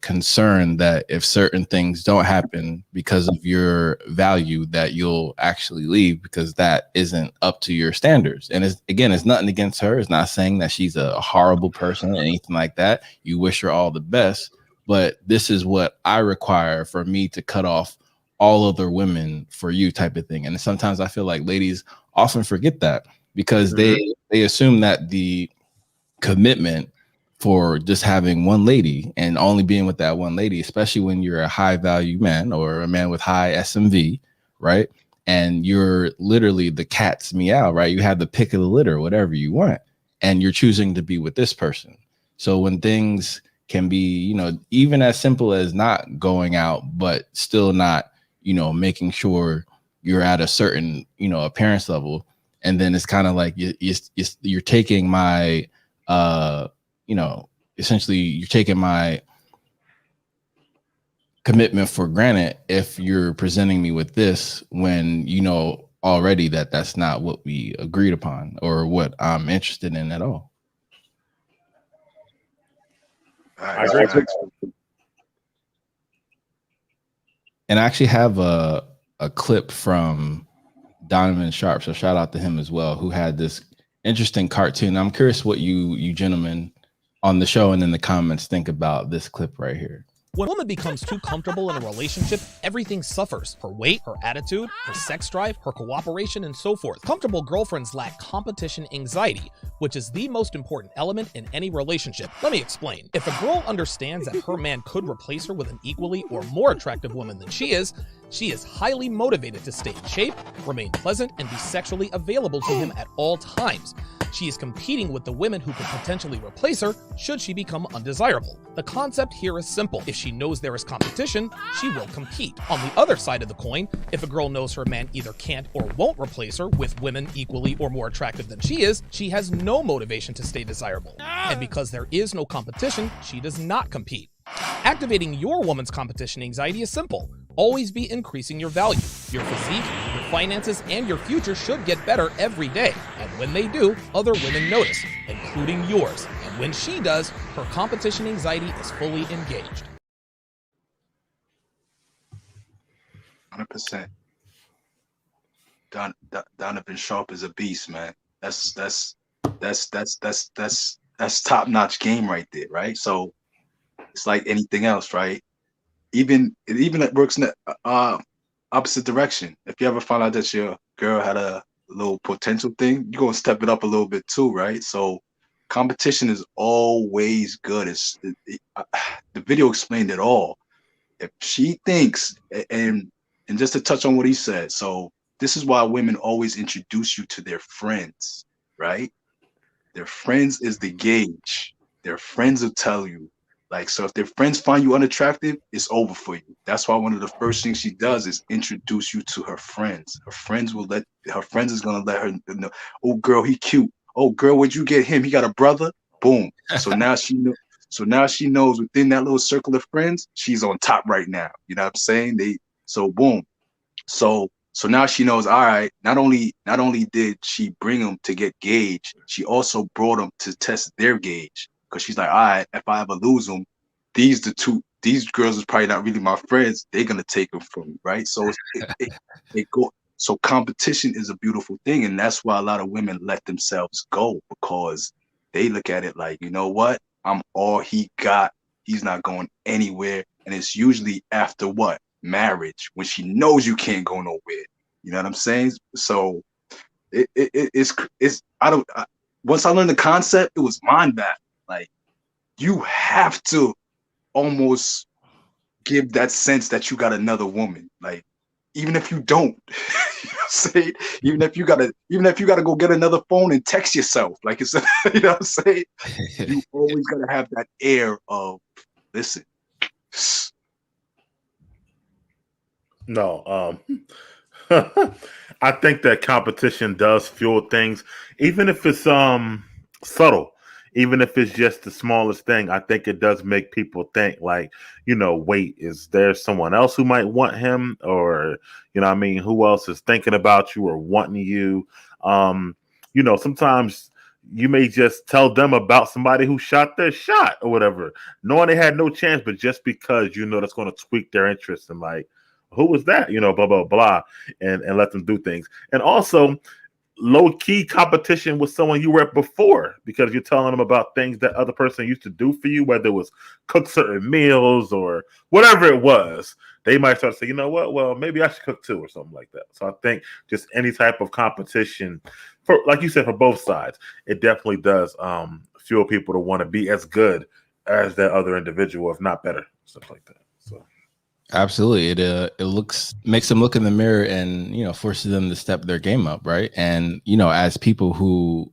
concern that if certain things don't happen because of your value, that you'll actually leave because that isn't up to your standards. And it's nothing against her. It's not saying that she's a horrible person or anything like that. You wish her all the best, but this is what I require for me to cut off all other women for you, type of thing. And sometimes I feel like ladies often forget that, because they assume that the commitment for just having one lady and only being with that one lady, especially when you're a high value man or a man with high SMV, right? And you're literally the cat's meow, right? You have the pick of the litter, whatever you want, and you're choosing to be with this person. So when things can be, even as simple as not going out, but still not, making sure you're at a certain, appearance level. And then it's kind of like you're taking my, essentially you're taking my commitment for granted if you're presenting me with this, when, already that that's not what we agreed upon or what I'm interested in at all. I agree. And I actually have a clip from Donovan Sharpe, so shout out to him as well, who had this interesting cartoon. I'm curious what you gentlemen on the show and in the comments think about this clip right here. When a woman becomes too comfortable in a relationship, everything suffers. Her weight, her attitude, her sex drive, her cooperation, and so forth. Comfortable girlfriends lack competition anxiety, which is the most important element in any relationship. Let me explain. If a girl understands that her man could replace her with an equally or more attractive woman than she is highly motivated to stay in shape, remain pleasant, and be sexually available to him at all times. She is competing with the women who could potentially replace her should she become undesirable. The concept here is simple. If she knows there is competition, she will compete. On the other side of the coin, if a girl knows her man either can't or won't replace her with women equally or more attractive than she is, she has no motivation to stay desirable. And because there is no competition, she does not compete. Activating your woman's competition anxiety is simple. Always be increasing your value. Your physique, your finances, and your future should get better every day. And when they do, other women notice, including yours. And when she does, her competition anxiety is fully engaged. 100%. Donovan Sharpe is a beast, man. That's top-notch game right there, right? So it's like anything else, right? Even it works in the opposite direction. If you ever find out that your girl had a little potential thing, you're gonna step it up a little bit too, right? So competition is always good. The video explained it all. If she thinks, and just to touch on what he said, so this is why women always introduce you to their friends, right? Their friends is the gauge. Their friends will tell you. Like, so if their friends find you unattractive, it's over for you. That's why one of the first things she does is introduce you to her friends. Her friends is gonna let her know, oh girl, he cute. Oh girl, where'd you get him? He got a brother? Boom. So now she knows within that little circle of friends, she's on top right now. You know what I'm saying? So boom. So now she knows, all right, not only did she bring them to get gauge, she also brought them to test their gauge. Because she's like, all right, if I ever lose them, these girls is probably not really my friends. They're gonna take them from me, right? So So competition is a beautiful thing, and that's why a lot of women let themselves go, because they look at it like, you know what? I'm all he got. He's not going anywhere, and it's usually after what? Marriage, when she knows you can't go nowhere. You know what I'm saying? So once I learned the concept, it was mind back. Like, you have to almost give that sense that you got another woman. Like, even if you don't, you know what I'm saying? Even if you gotta go get another phone and text yourself, like it's, you know what I'm saying? You always gotta have that air of, listen. No, I think that competition does fuel things, even if it's subtle. Even if it's just the smallest thing, I think it does make people think, like, you know, wait, is there someone else who might want him? Or, you know what I mean, who else is thinking about you or wanting you? You know, sometimes you may just tell them about somebody who shot their shot or whatever, knowing they had no chance, but just because you know that's going to tweak their interest and like, who was that? You know, blah, blah, blah, and let them do things. And also, low-key competition with someone you were at before, because you're telling them about things that other person used to do for you, whether it was cook certain meals or whatever it was. They might start to say, you know what, well, maybe I should cook too, or something like that. So I think just any type of competition, for, like you said, for both sides, it definitely does fuel people to want to be as good as that other individual, if not better, stuff like that. So absolutely, it makes them look in the mirror and, you know, forces them to step their game up, right? And, you know, as people who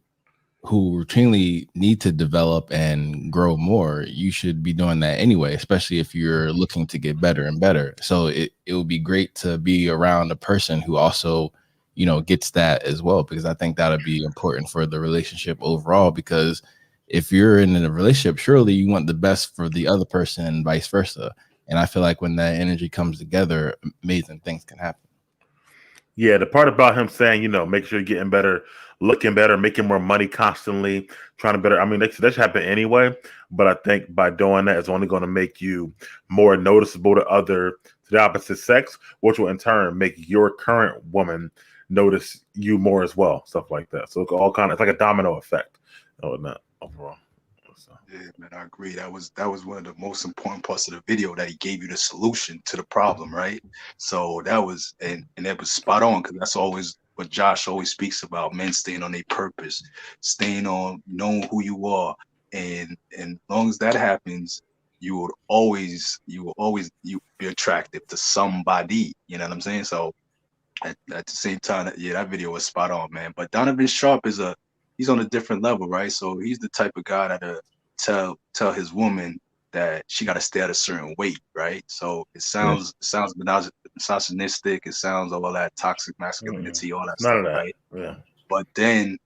routinely need to develop and grow more, you should be doing that anyway, especially if you're looking to get better and better. So it would be great to be around a person who also, you know, gets that as well, because I think that would be important for the relationship overall. Because if you're in a relationship, surely you want the best for the other person and vice versa. And I feel like when that energy comes together, amazing things can happen. Yeah, the part about him saying, make sure you're getting better, looking better, making more money constantly, trying to better. I mean, that should happen anyway. But I think by doing that, it's only going to make you more noticeable to the opposite sex, which will in turn make your current woman notice you more as well. Stuff like that. So it's like a domino effect. No, not overall. So. Yeah, man, I agree. That was one of the most important parts of the video, that he gave you the solution to the problem, right? So that was and that was spot on, because that's always what Josh always speaks about: men staying on their purpose, staying on knowing who you are, and as long as that happens, you will always be attractive to somebody. You know what I'm saying? So at the same time, yeah, that video was spot on, man. But Donovan Sharpe he's on a different level, right? So he's the type of guy that tell his woman that she got to stay at a certain weight, right? So it sounds misogynistic, it sounds all that toxic masculinity, all that None stuff, of that. right? Yeah. But then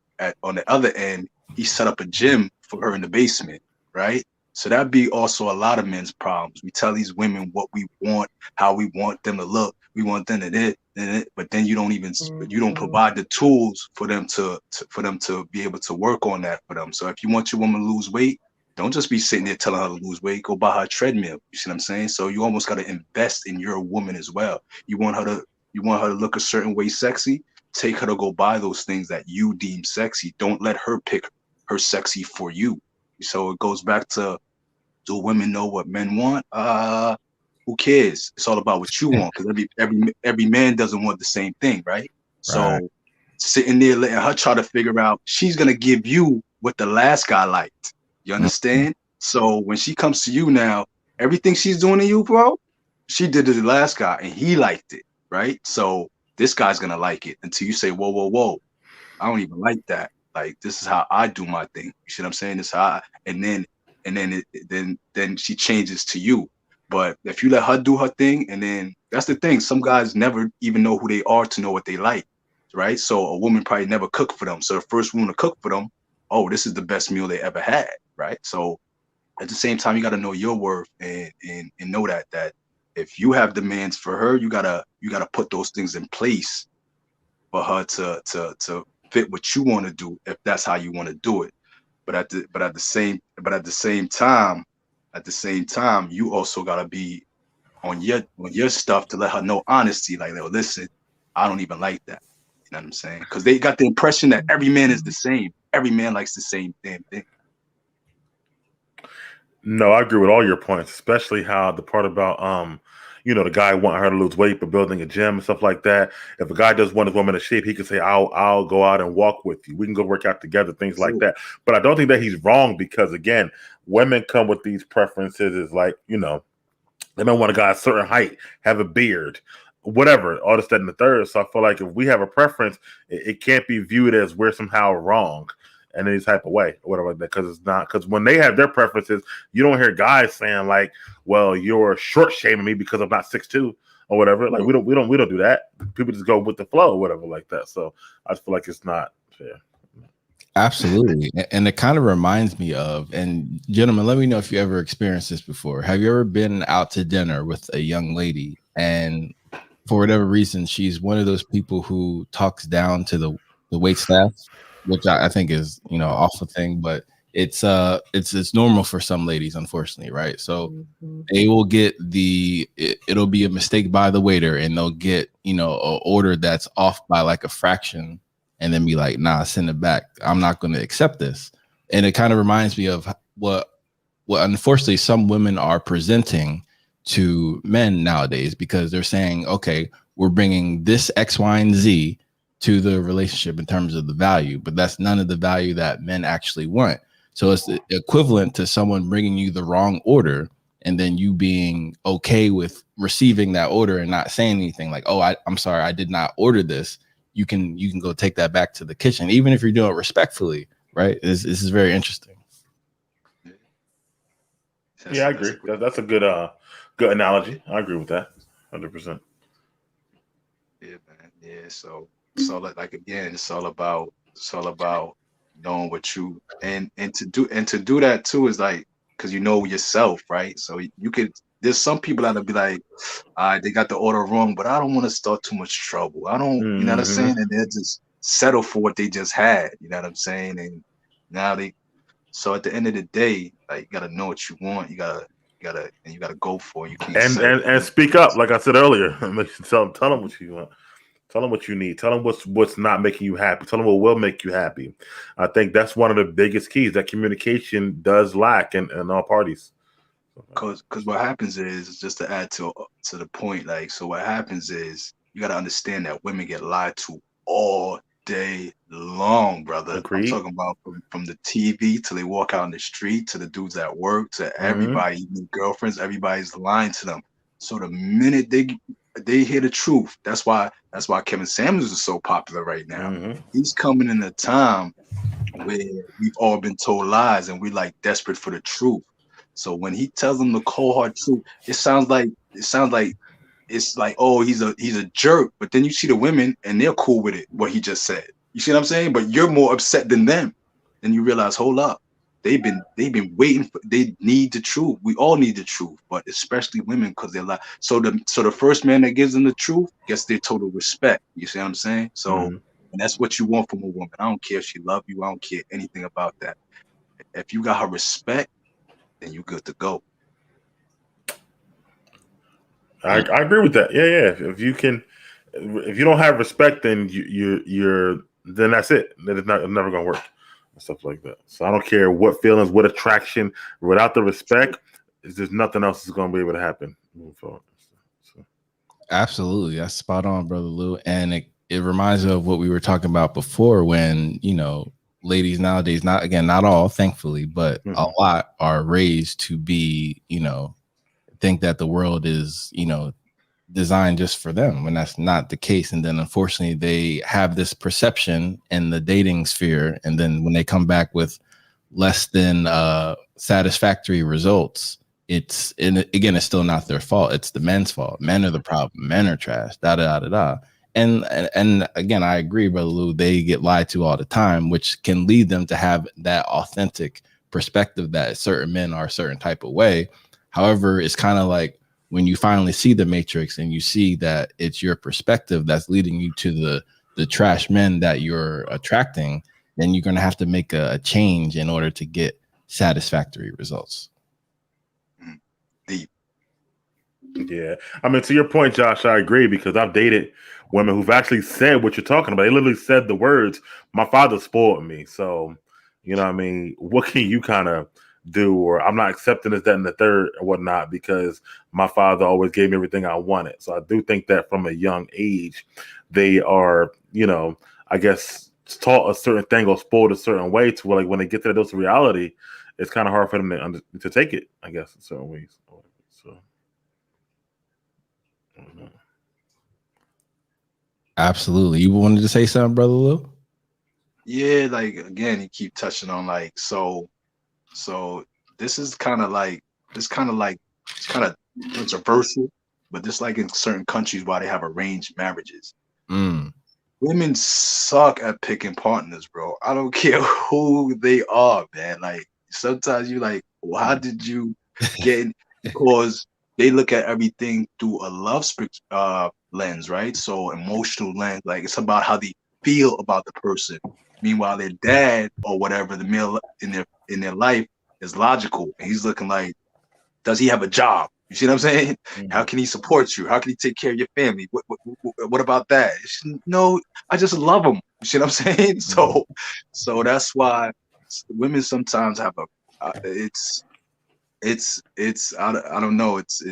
on the other end, he set up a gym for her in the basement, right? So that'd be also a lot of men's problems. We tell these women what we want, how we want them to look, we want them to it, but then you don't provide the tools for them to be able to work on that for them. So if you want your woman to lose weight, don't just be sitting there telling her to lose weight. Go buy her a treadmill. You see what I'm saying? So you almost got to invest in your woman as well. You want her to look a certain way sexy. Take her to go buy those things that you deem sexy. Don't let her pick her sexy for you. So it goes back to, do women know what men want? Who cares? It's all about what you want, because every man doesn't want the same thing, right? So sitting there letting her try to figure out, she's gonna give you what the last guy liked. You understand? So when she comes to you now, everything she's doing to you, bro, she did to the last guy and he liked it, right? So this guy's gonna like it until you say, whoa, I don't even like that. Like, this is how I do my thing. You see what I'm saying? This is how then she changes to you. But if you let her do her thing, and then that's the thing, some guys never even know who they are to know what they like, right? So a woman probably never cooked for them. So the first woman to cook for them, oh, this is the best meal they ever had, right? So at the same time, you got to know your worth and know that if you have demands for her, you gotta put those things in place for her to fit what you want to do, if that's how you want to do it. But at the same time, you also gotta be on your stuff to let her know honesty. Like, listen, I don't even like that. You know what I'm saying? Because they got the impression that every man is the same. Every man likes the same damn thing. No, I agree with all your points, especially how the part about the guy wanting her to lose weight but building a gym and stuff like that. If a guy does want his woman in shape, he can say, I'll go out and walk with you. We can go work out together, things like that. But I don't think that he's wrong, because again, women come with these preferences. Is like, they might want a guy a certain height, have a beard, whatever, all this, that, and the third. So I feel like if we have a preference, it can't be viewed as we're somehow wrong in any type of way or whatever like that, because it's not. Because when they have their preferences, you don't hear guys saying like, well, you're short shaming me because I'm not 6'2" or whatever. Like, we don't do that. People just go with the flow or whatever like that. So I feel like it's not fair. Absolutely. And it kind of reminds me of, and gentlemen, let me know if you ever experienced this before. Have you ever been out to dinner with a young lady, and for whatever reason, she's one of those people who talks down to the wait staff, which I think is, awful thing, but it's normal for some ladies, unfortunately, right? So they will get it'll be a mistake by the waiter, and they'll get, an order that's off by like a fraction, and then be like, nah, send it back. I'm not going to accept this. And it kind of reminds me of what unfortunately some women are presenting to men nowadays, because they're saying, okay, we're bringing this X, Y, and Z to the relationship in terms of the value, but that's none of the value that men actually want. So it's the equivalent to someone bringing you the wrong order, and then you being okay with receiving that order and not saying anything like, oh, I'm sorry, I did not order this. You can go take that back to the kitchen, even if you're doing it respectfully, right? This is very interesting. Yeah, I agree. That's a good analogy. I agree with that, 100%. Yeah, man. Yeah. So like again, it's all about knowing what you and to do that too is like, because you know yourself, right? So you could. There's some people that'll be like, they got the order wrong, but I don't want to start too much trouble. I don't, you know what I'm saying? And they'll just settle for what they just had. You know what I'm saying? And now so at the end of the day, like, you gotta know what you want. You gotta go for it. You can't and speak up, like I said earlier. Tell them what you want. Tell them what you need. Tell them what's not making you happy. Tell them what will make you happy. I think that's one of the biggest keys that communication does lack in all parties. Because what happens is, just to add to the point, like, so what happens is you got to understand that women get lied to all day long, brother. Agreed. I'm talking about from the TV till they walk out in the street, to the dudes at work, to everybody, even girlfriends, everybody's lying to them. So the minute they hear the truth, that's why Kevin Samuels is so popular right now. He's coming in a time where we've all been told lies and we're like desperate for the truth. So when he tells them the cold hard truth, it sounds like it's like, oh, he's a jerk. But then you see the women and they're cool with it, what he just said. You see what I'm saying? But you're more upset than them. Then you realize, hold up, they've been waiting they need the truth. We all need the truth, but especially women, because they're like, so the first man that gives them the truth gets their total respect. You see what I'm saying? So and that's what you want from a woman. I don't care if she love you. I don't care anything about that. If you got her respect, then you good to go. I agree with that. Yeah. If you don't have respect, then then that's it. Then it's never gonna work and stuff like that. So I don't care what feelings, what attraction. Without the respect, there's nothing else is gonna be able to happen moving forward. So. Absolutely, that's spot on, brother Lew, and it reminds me of what we were talking about before, when ladies nowadays, not all, thankfully, but a lot are raised to be, think that the world is, designed just for them, when that's not the case. And then unfortunately they have this perception in the dating sphere, and then when they come back with less than satisfactory results, it's still not their fault. It's the men's fault. Men are the problem. Men are trash. And again, I agree, brother Lew, they get lied to all the time, which can lead them to have that authentic perspective that certain men are a certain type of way. However, it's kind of like when you finally see the matrix and you see that it's your perspective that's leading you to the trash men that you're attracting, then you're going to have to make a change in order to get satisfactory results. Deep. Yeah. I mean, to your point, Josh, I agree, because I've dated women who've actually said what you're talking about. They literally said the words, "My father spoiled me." So, you know what I mean? What can you kind of do? Or, "I'm not accepting this, that, and the third, or whatnot, because my father always gave me everything I wanted." So I do think that from a young age, they are, I guess, taught a certain thing or spoiled a certain way, to where, like, when they get to the dose of reality, it's kind of hard for them to take it, I guess, in certain ways. So, I don't know. Absolutely. You wanted to say something, brother Lew? Yeah, like, again, you keep touching on, like, so this is kind of controversial, but just like in certain countries why they have arranged marriages. Women suck at picking partners, bro. I don't care who they are, man. Like, sometimes you like, well, how did you get in? Because they look at everything through a love lens, right? So emotional lens, like, it's about how they feel about the person. Meanwhile, their dad or whatever, the male in their life, is logical. And he's looking like, does he have a job? You see what I'm saying? How can he support you? How can he take care of your family? What about that? No, I just love him. You see what I'm saying? So that's why women sometimes have it's I don't know. It's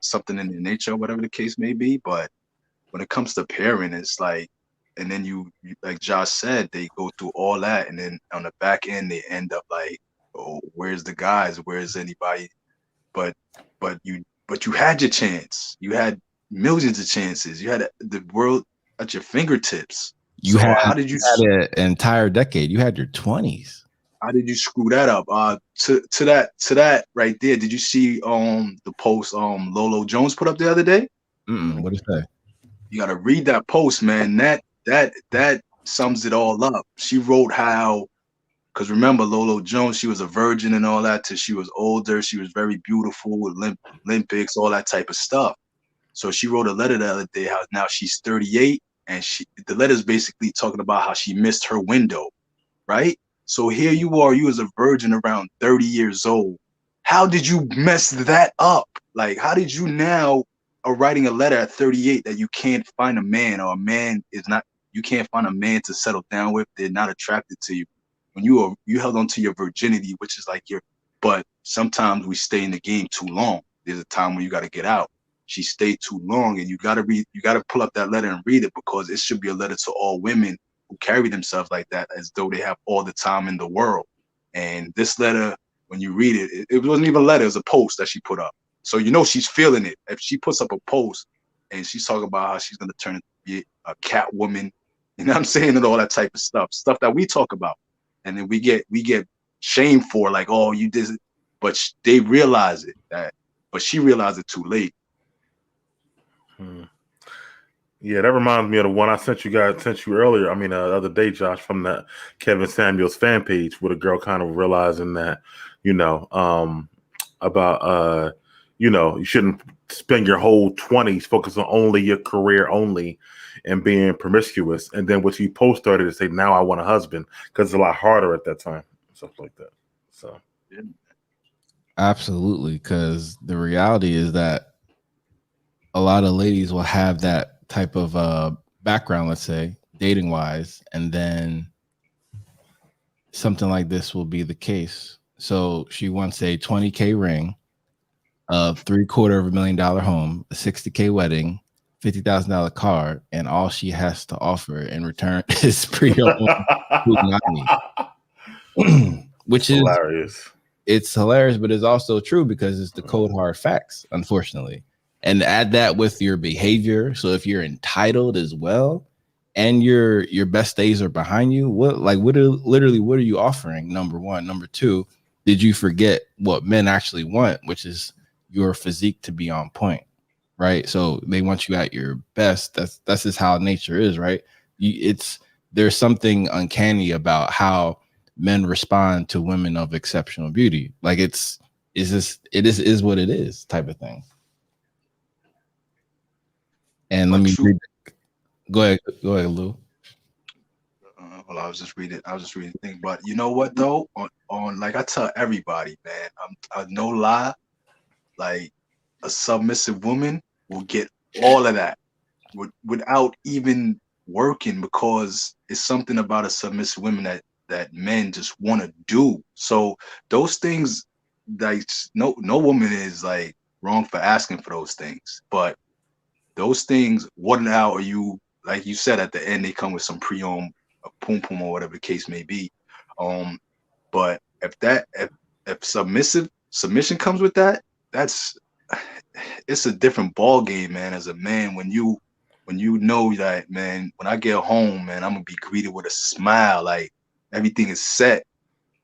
something in their nature, whatever the case may be. But when it comes to pairing, it's like, and then you like Josh said, they go through all that, and then on the back end they end up like, oh, where's the guys? Where's anybody? But you had your chance. You had millions of chances. You had the world at your fingertips. How did you had an entire decade? You had your 20s. How did you screw that up? To that right there. Did you see the post Lolo Jones put up the other day? What did it say? You gotta read that post, man. That sums it all up. She wrote how, Because remember, Lolo Jones, she was a virgin and all that till she was older. She was very beautiful with Olympics, all that type of stuff. So she wrote a letter the other day how now she's 38, and the letter's basically talking about how she missed her window, right? So here you are, you as a virgin around 30 years old. How did you mess that up? Like, how did you now are writing a letter at 38 that you can't find a man, or a man is not, you can't find a man to settle down with, they're not attracted to you. When you held on to your virginity, which is like but sometimes we stay in the game too long. There's a time when you got to get out. She stayed too long, and you got to pull up that letter and read it, because it should be a letter to all women who carry themselves like that, as though they have all the time in the world. And this letter, when you read it, it wasn't even a letter, it was a post that she put up. So you know she's feeling it. If she puts up a post and she's talking about how she's going to turn into be a cat woman, you know what I'm saying, and all that type of stuff that we talk about. And then we get shamed for, like, oh, you did it. But they realize it, but she realized it too late. Yeah, that reminds me of the one I sent you earlier. I mean, the other day, Josh, from the Kevin Samuels fan page, with a girl kind of realizing that, you shouldn't spend your whole 20s focusing on only your career only and being promiscuous. And then what she post started to say, now I want a husband, because it's a lot harder at that time, stuff like that. So, absolutely, because the reality is that a lot of ladies will have that type of background, let's say, dating wise, and then something like this will be the case. So she wants a $20K ring, a $750,000 home, a $60K wedding, $50,000 car, and all she has to offer in return is pre-owned which is hilarious. It's hilarious, but it's also true, because it's the cold hard facts, unfortunately. And add that with your behavior. So if you're entitled as well, and your best days are behind you, what are you offering? Number one. Number two, did you forget what men actually want, which is your physique to be on point, right? So they want you at your best. That's just how nature is, right? There's something uncanny about how men respond to women of exceptional beauty. Like it is what it is type of thing. And let me read. Go ahead, Lou. Well, I was just reading the thing, but you know what though? On like I tell everybody, man, I no lie, like a submissive woman will get all of that without even working, because it's something about a submissive woman that men just want to do. So those things, like no woman is like wrong for asking for those things, but those things, what now are you, like you said at the end, they come with some pre-owned pum pum or whatever the case may be. But if submission comes with that, it's a different ball game, man. As a man, when you know that, man, when I get home, man, I'm gonna be greeted with a smile, like everything is set,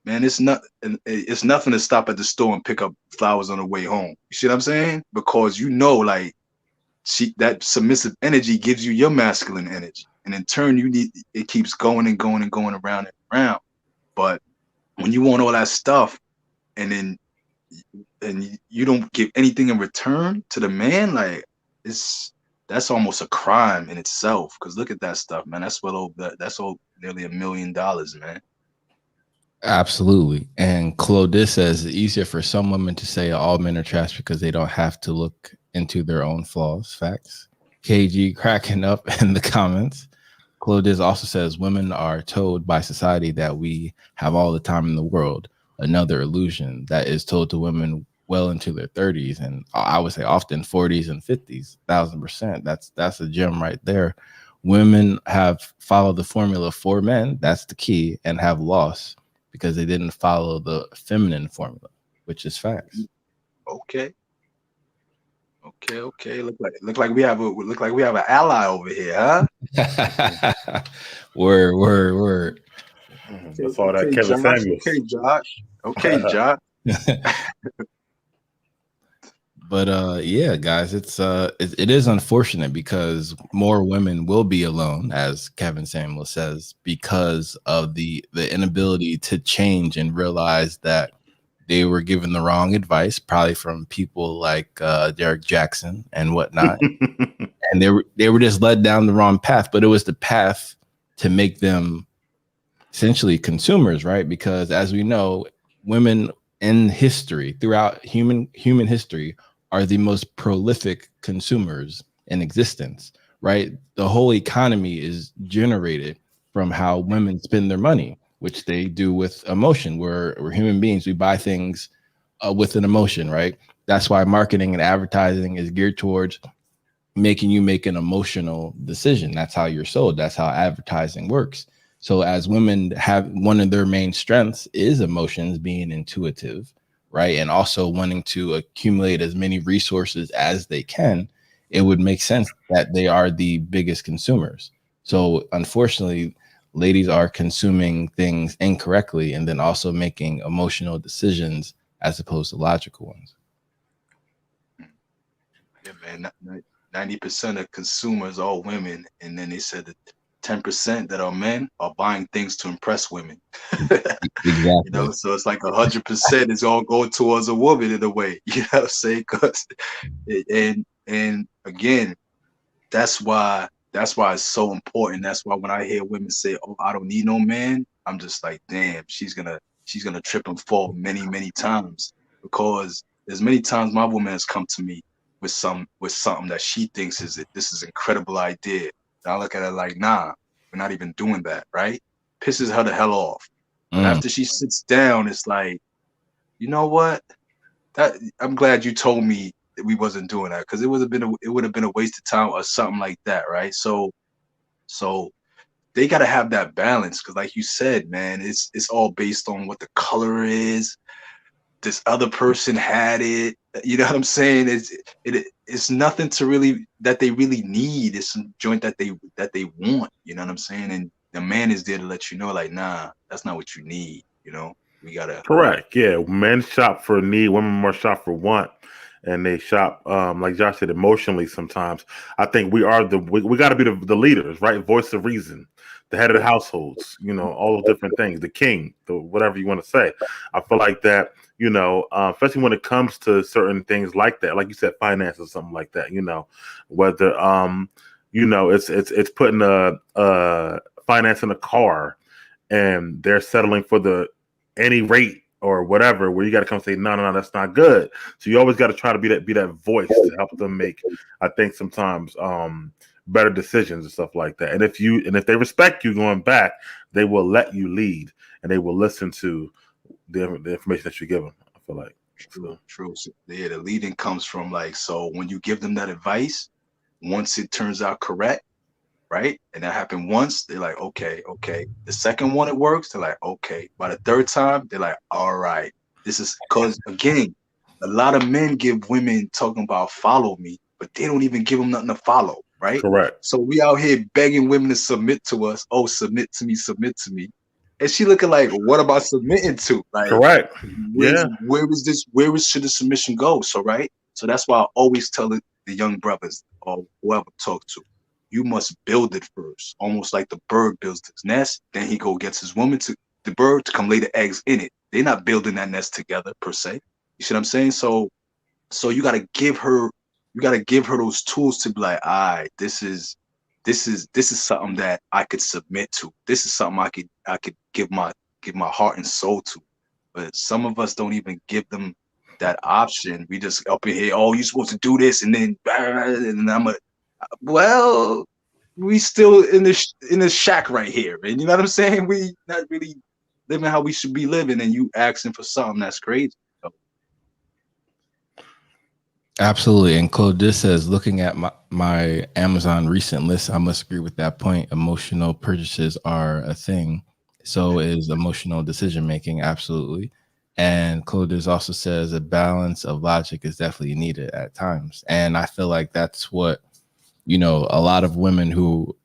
man. It's nothing to stop at the store and pick up flowers on the way home. You see what I'm saying? Because you know, like, that submissive energy gives you your masculine energy, and in turn it keeps going and going and going around and around. But when you want all that stuff and you don't give anything in return to the man, like that's almost a crime in itself. Because look at that stuff, man. That's all nearly $1 million, man. Absolutely. And Claude says it's easier for some women to say all men are trash because they don't have to look into their own flaws. Facts. KG cracking up in the comments. Claude also says women are told by society that we have all the time in the world. Another illusion that is told to women well into their 30s, and I would say often 40s and 50s, 1000%. That's a gem right there. Women have followed the formula for men, that's the key, and have lost because they didn't follow the feminine formula, which is facts. Okay. Look like we have an ally over here, huh? Word. That's all that Kevin Samuels. Okay, Josh. Okay, Josh. But yeah, guys, it is unfortunate because more women will be alone, as Kevin Samuel says, because of the inability to change and realize that they were given the wrong advice, probably from people like Derek Jackson and whatnot, and they were just led down the wrong path. But it was the path to make them essentially consumers, right? Because as we know, women in history, throughout human history, are the most prolific consumers in existence, right? The whole economy is generated from how women spend their money, which they do with emotion. We're human beings. We buy things with an emotion, right? That's why marketing and advertising is geared towards making you make an emotional decision. That's how you're sold. That's how advertising works. So as women have, one of their main strengths is emotions, being intuitive, right? And also wanting to accumulate as many resources as they can. It would make sense that they are the biggest consumers. So unfortunately, ladies are consuming things incorrectly and then also making emotional decisions as opposed to logical ones. Yeah, man. 90% of consumers are women, and then they said that 10% that are men are buying things to impress women. Exactly. You know, so it's like 100% is all going towards a woman in a way. You know what I'm saying? And again, that's why it's so important. That's why when I hear women say, "Oh, I don't need no man," I'm just like, damn, she's gonna trip and fall many times, because there's many times my woman has come to me with something that she thinks this is incredible idea. And I look at her like, nah, we're not even doing that, right? Pisses her the hell off. But after she sits down, it's like, you know what? I'm glad you told me that we wasn't doing that, because it would have been a waste of time or something like that, right? So they gotta have that balance, because like you said, man, it's all based on what the color is. This other person had it, you know what I'm saying? It's nothing that they really need. It's some joint that they want, you know what I'm saying? And the man is there to let you know, like, nah, that's not what you need. You know, we gotta. Correct. Yeah, men shop for need, women more shop for want, and they shop, like Josh said, emotionally. Sometimes I think we got to be the leaders, right? Voice of reason, the head of the households. You know, all those different things, the king, the whatever you want to say. I feel like that. You know, especially when it comes to certain things like that, like you said, finance or something like that. You know, whether you know, it's putting a finance in a car, and they're settling for any rate or whatever, where you got to come say, no, that's not good. So you always got to try to be that voice to help them make, I think, sometimes better decisions and stuff like that. And if they respect you going back, they will let you lead, and they will listen to the information that you give them. I feel like True. So, yeah, the leading comes from, like, so when you give them that advice, once it turns out correct, right? And that happened once, they're like, okay. The second one it works, they're like, okay. By the third time, they're like, all right. This is because, again, a lot of men give women talking about follow me, but they don't even give them nothing to follow, right? correct. So we out here begging women to submit to us. Oh, submit to me. And she looking like, what am I submitting to? Like, Correct. Yeah. Where should the submission go? So, right. So that's why I always tell the young brothers or whoever I talk to, you must build it first, almost like the bird builds his nest. Then he gets his woman the bird to come lay the eggs in it. They're not building that nest together per se. You see what I'm saying? So you gotta give her those tools to be like, all right, this is something that I could submit to. This is something I could give my heart and soul to. But some of us don't even give them that option. We just up in here, oh, you're supposed to do this, and then we still in this shack right here, and you know what I'm saying? We not really living how we should be living, and you asking for something that's crazy. Absolutely. And Claude just says, looking at my Amazon recent list, I must agree with that point. Emotional purchases are a thing. So is emotional decision making. Absolutely. And Claude also says a balance of logic is definitely needed at times. And I feel like that's what, you know, a lot of women who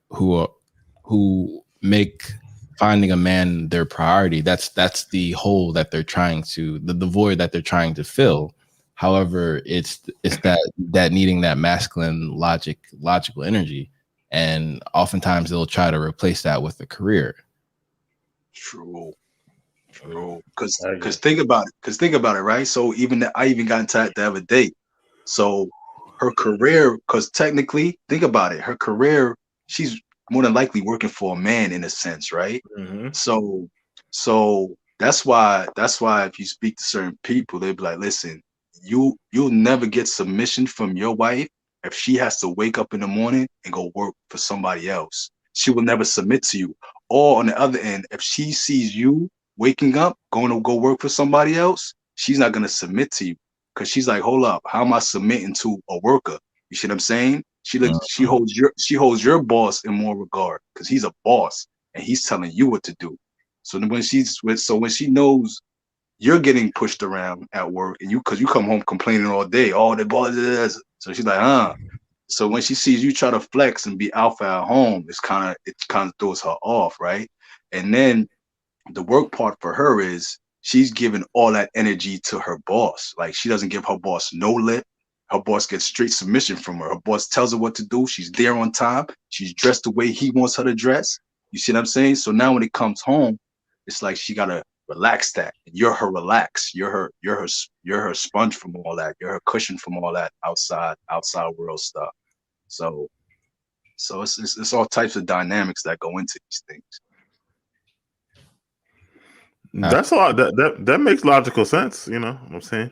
make finding a man their priority, that's the hole that they're trying to, the void that they're trying to fill. However, it's that needing that masculine logical energy, and oftentimes they'll try to replace that with a career. True. Because think about it, right? So I even got into that the other day. So her career, because technically, think about it, her career, she's more than likely working for a man in a sense, right? Mm-hmm. So that's why if you speak to certain people, they'll be like, listen, you'll never get submission from your wife if she has to wake up in the morning and go work for somebody else. She will never submit to you. Or on the other end, if she sees you waking up, going to go work for somebody else, she's not going to submit to you because she's like, hold up, how am I submitting to a worker? You see what I'm saying? She holds your boss in more regard because he's a boss and he's telling you what to do. So when she knows you're getting pushed around at work and because you come home complaining all day, oh, the boss is, so she's like, So when she sees you try to flex and be alpha at home, it kind of throws her off, right? And then the work part for her is she's giving all that energy to her boss. Like she doesn't give her boss no lip. Her boss gets straight submission from her. Her boss tells her what to do. She's there on time. She's dressed the way he wants her to dress. You see what I'm saying? So now when it comes home, it's like she gotta relax that. You're her relax. You're her sponge from all that. You're her cushion from all that outside world stuff. So it's all types of dynamics that go into these things. That's a lot. That makes logical sense. You know what I'm saying?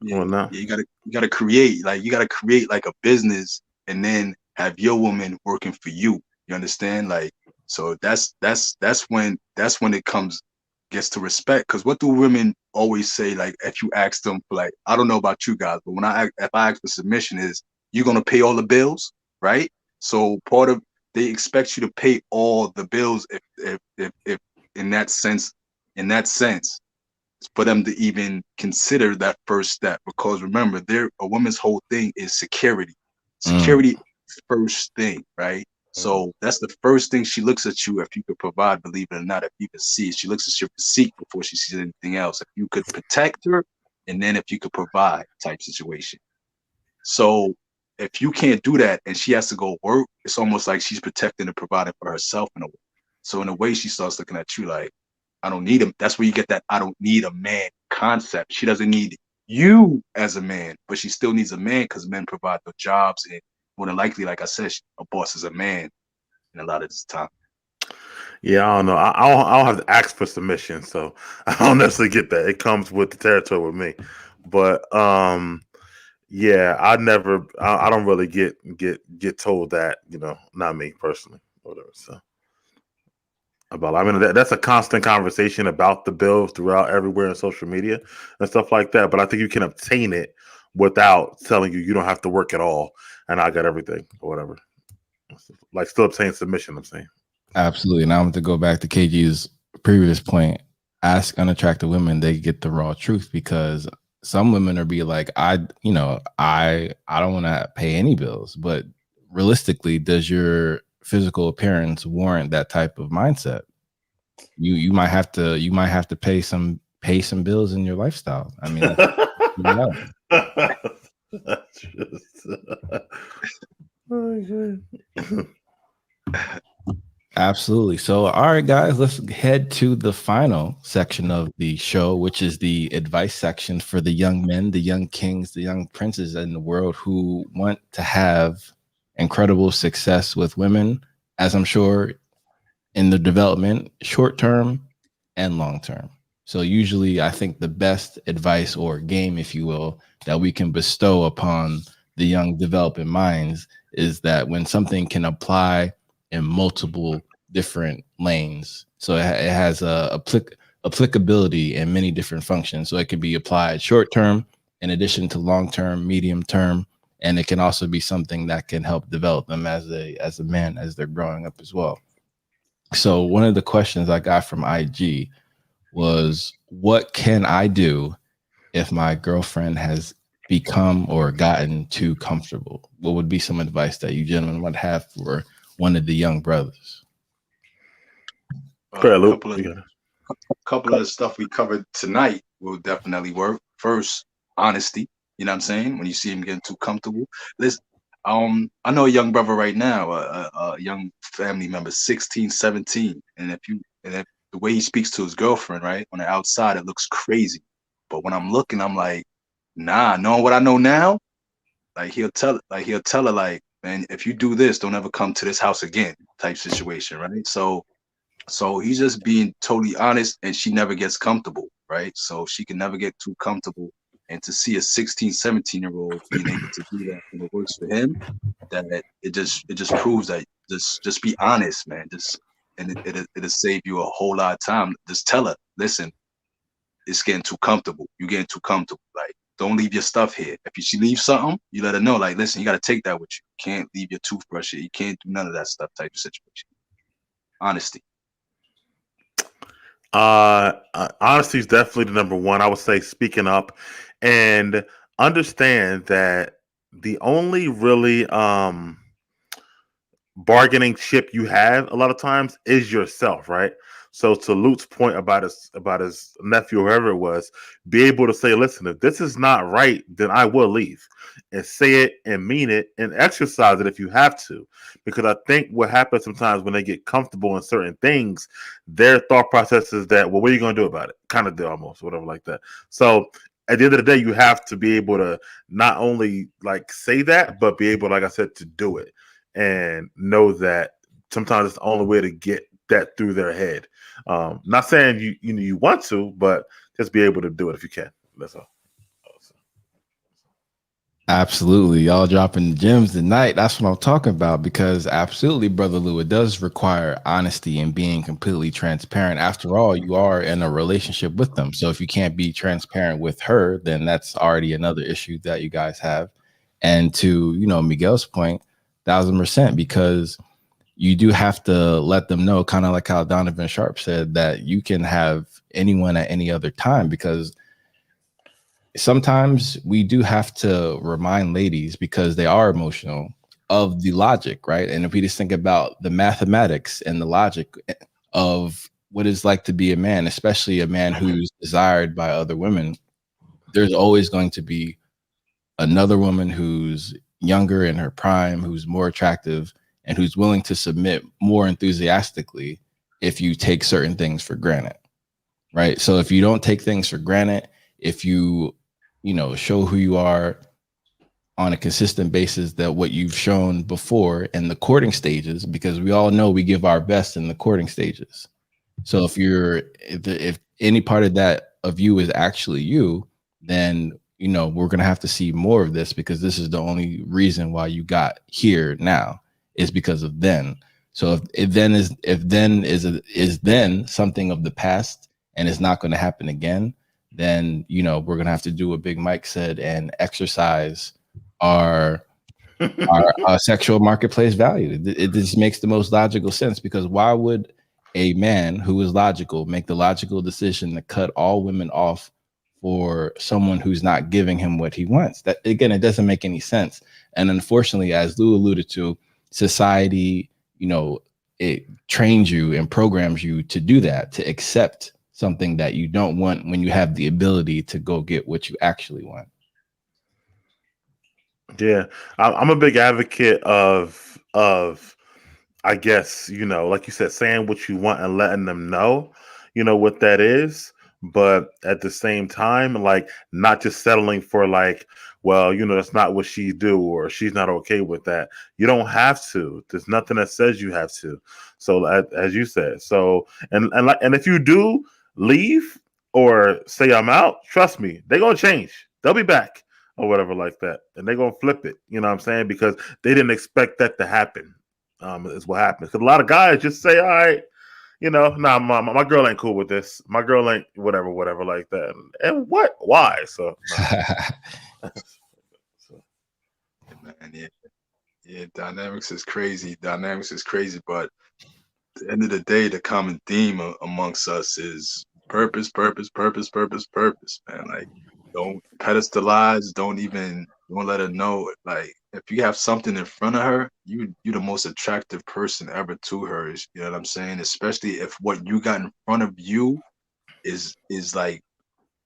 Yeah, you gotta create like a business and then have your woman working for you. You understand? Like, so that's when it gets to respect. Because what do women always say? Like, if you ask them for, like, I don't know about you guys, but if I ask for submission, is you're gonna pay all the bills, right? So they expect you to pay all the bills if in that sense, for them to even consider that first step. Because remember, a woman's whole thing is security. Security is the first thing, right? So that's the first thing she looks at you. If you could provide, believe it or not, if you can see, she looks at your physique before she sees anything else. If you could protect her, and then if you could provide, type situation. So if you can't do that and she has to go work, it's almost like she's protecting and providing for herself in a way. So in a way, she starts looking at you like, I don't need him. That's where you get that I don't need a man concept. She doesn't need you as a man, but she still needs a man because men provide the jobs. And more than likely, like I said, a boss is a man in a lot of this time. Yeah, I don't know. I'll have to ask for submission, so I don't necessarily get that. It comes with the territory with me. But yeah, I don't really get told that, you know, not me personally, whatever. So. That's a constant conversation about the bills throughout everywhere in social media and stuff like that. But I think you can obtain it without telling you don't have to work at all and I got everything or whatever. Like still obtain submission, I'm saying. Absolutely. Now I'm going to go back to KG's previous point. Ask unattractive women, they get the raw truth, because some women are be like, I don't want to pay any bills. But realistically, does your physical appearance warrant that type of mindset? You might have to pay some bills in your lifestyle. I mean, absolutely. So, all right, guys, let's head to the final section of the show, which is the advice section for the young men, the young kings, the young princes in the world who want to have incredible success with women, as I'm sure in the development, short term and long term. So usually I think the best advice or game, if you will, that we can bestow upon the young developing minds is that when something can apply in multiple different lanes, so it has applicability in many different functions. So it can be applied short term in addition to long term, medium term, and it can also be something that can help develop them as a man as they're growing up as well. So one of the questions I got from IG was, what can I do if my girlfriend has become or gotten too comfortable? What would be some advice that you gentlemen would have for one of the young brothers? A couple of the stuff we covered tonight will definitely work. First, honesty. You know what I'm saying? When you see him getting too comfortable. Listen, I know a young brother right now, a young family member, 16, 17, and if the way he speaks to his girlfriend, right, on the outside, it looks crazy. But when I'm looking, I'm like, nah, knowing what I know now, like he'll tell her like, man, if you do this, don't ever come to this house again, type situation, right? So he's just being totally honest, and she never gets comfortable, right? So she can never get too comfortable. And to see a 16, 17-year-old being able to do that and it works for him, that it just proves that just be honest, man. And it'll save you a whole lot of time. Just tell her, listen, it's getting too comfortable. You're getting too comfortable. Like, don't leave your stuff here. If she leaves something, you let her know, like, listen, you got to take that with you. You can't leave your toothbrush here. You can't do none of that stuff type of situation. Honesty. Honesty is definitely the number one. I would say speaking up and understand that the only really bargaining chip you have a lot of times is yourself, right? So to Luke's point about his nephew, whoever it was, be able to say, listen, if this is not right, then I will leave. And say it and mean it and exercise it if you have to. Because I think what happens sometimes when they get comfortable in certain things, their thought process is that, well, what are you going to do about it? Kind of do almost, whatever like that. So at the end of the day, you have to be able to not only like say that, but be able, like I said, to do it. And know that sometimes it's the only way to get that through their head. Not saying you want to, but just be able to do it if you can. That's all. Absolutely. Y'all dropping gems tonight. That's what I'm talking about, because absolutely, Brother Lew, it does require honesty and being completely transparent. After all, you are in a relationship with them. So if you can't be transparent with her, then that's already another issue that you guys have. And to, Miguel's point, 1000%, because you do have to let them know, kind of like how Donovan Sharpe said, that you can have anyone at any other time, because sometimes we do have to remind ladies, because they are emotional, of the logic, right? And if we just think about the mathematics and the logic of what it's like to be a man, especially a man who's desired by other women, there's always going to be another woman who's younger, in her prime, who's more attractive, and who's willing to submit more enthusiastically if you take certain things for granted, right? So if you don't take things for granted, if you show who you are on a consistent basis, that what you've shown before in the courting stages, because we all know we give our best in the courting stages. So if any part of that of you is actually you, then we're going to have to see more of this, because this is the only reason why you got here now is because of then. So if then is something of the past and it's not going to happen again, then we're going to have to do what Big Mike said and exercise our sexual marketplace value. It just makes the most logical sense, because why would a man who is logical make the logical decision to cut all women off for someone who's not giving him what he wants? That, again, it doesn't make any sense. And unfortunately, as Lew alluded to, society, it trains you and programs you to do that, to accept something that you don't want when you have the ability to go get what you actually want. Yeah, I'm a big advocate of I guess, like you said, saying what you want and letting them know, what that is. But at the same time, like, not just settling for like, well, that's not what she do, or she's not okay with that. You don't have to. There's nothing that says you have to. So as you said, so and if you do leave or say I'm out, trust me, they're gonna change. They'll be back or whatever like that, and they're gonna flip it. You know what I'm saying? Because they didn't expect that to happen. Is what happens. Because a lot of guys just say, all right, nah, my girl ain't cool with this. My girl ain't whatever like that. And what? Why? So, Man, yeah, dynamics is crazy. Dynamics is crazy, but at the end of the day, the common theme amongst us is purpose, man. Like, don't pedestalize, don't let her know. Like, if you have something in front of her, you're the most attractive person ever to her. You know what I'm saying? Especially if what you got in front of you is like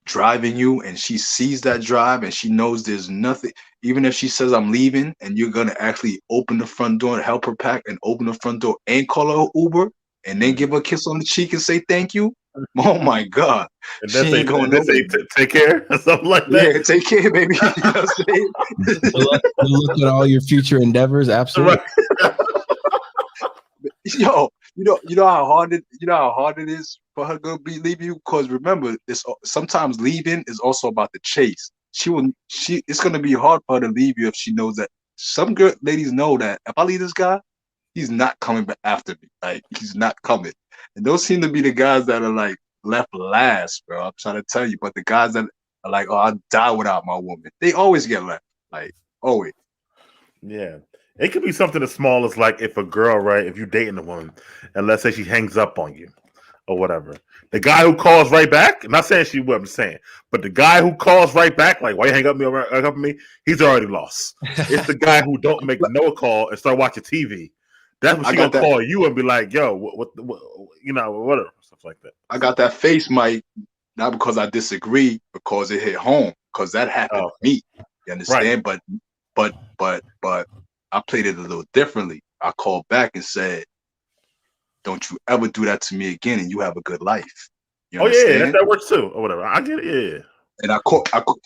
driving you and she sees that drive and she knows there's nothing, even if she says I'm leaving and you're gonna actually open the front door and help her pack and open the front door and call her Uber and then give her a kiss on the cheek and say thank you. Oh my God. And She then ain't going they say nowhere. take care or something like that. Yeah, take care, baby. You know what I'm saying? You look at all your future endeavors. Absolutely. Yo, you know how hard it is for her to be leaving you. Because remember, sometimes leaving is also about the chase. It's gonna be hard for her to leave you if she knows that. Some good ladies know that if I leave this guy, he's not coming back after me. Like, he's not coming. And those seem to be the guys that are like left last, bro. I'm trying to tell you. But the guys that are like, oh, I'll die without my woman, they always get left. Like, always. Yeah. It could be something as small as like if a girl, right, if you're dating a woman, and let's say she hangs up on you or whatever. The guy who calls right back, I'm not saying she what I'm saying, but the guy who calls right back, like, why you hang up on me? He's already lost. It's the guy who don't make no call and start watching TV. That's when she gonna call you and be like, yo, what you know, whatever, stuff like that. I got that face, Mike, not because I disagree, because it hit home, because that happened to me. You understand? Right. But I played it a little differently. I called back and said, don't you ever do that to me again, and you have a good life. You understand? Yeah, that works too, or whatever. I get it, yeah. And I call,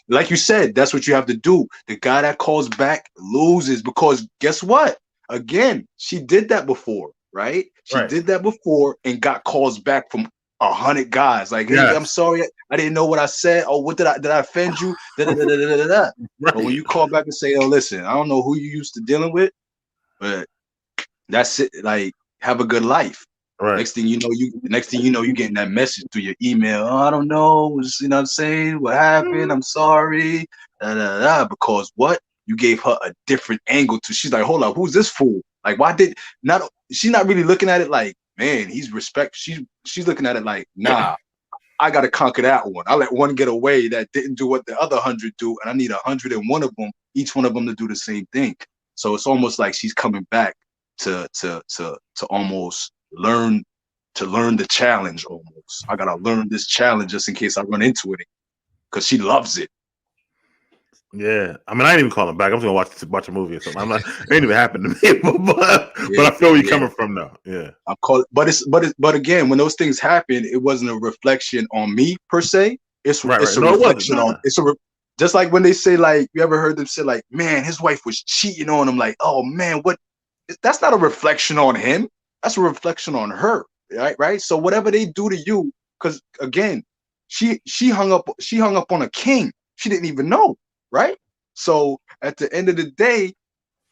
like you said, that's what you have to do. The guy that calls back loses, because guess what? Again, she did that before, right? She did that before and got calls back from 100 guys. Like, hey, I'm sorry, I didn't know what I said. Oh, what did I offend you? Right. But when you call back and say, oh, listen, I don't know who you used to dealing with, but that's it. Like, have a good life. Right. Next thing you know, you getting that message through your email. Oh, I don't know. You know what I'm saying? What happened? I'm sorry. Because what? You gave her a different angle to. She's like, hold up, who's this fool? Like, why did not? She's not really looking at it like, man, he's respect. She's looking at it like, nah, I got to conquer that one. I let one get away that didn't do what the other 100 do, and I need 101 of them, each one of them to do the same thing. So it's almost like she's coming back to almost learn the challenge. Almost, I gotta learn this challenge just in case I run into it, because she loves it. Yeah, I mean, I ain't even calling back. I'm just gonna watch a movie or something. It ain't even happened to me, but I feel where you're coming from now. Yeah, I'm calling, but again, when those things happen, it wasn't a reflection on me per se. It's a reflection on. Just like when they say, like, you ever heard them say, like, man, his wife was cheating on him. Like, oh man, what? That's not a reflection on him. That's a reflection on her, right? So whatever they do to you, because again, she hung up on a king. She didn't even know. Right. So at the end of the day,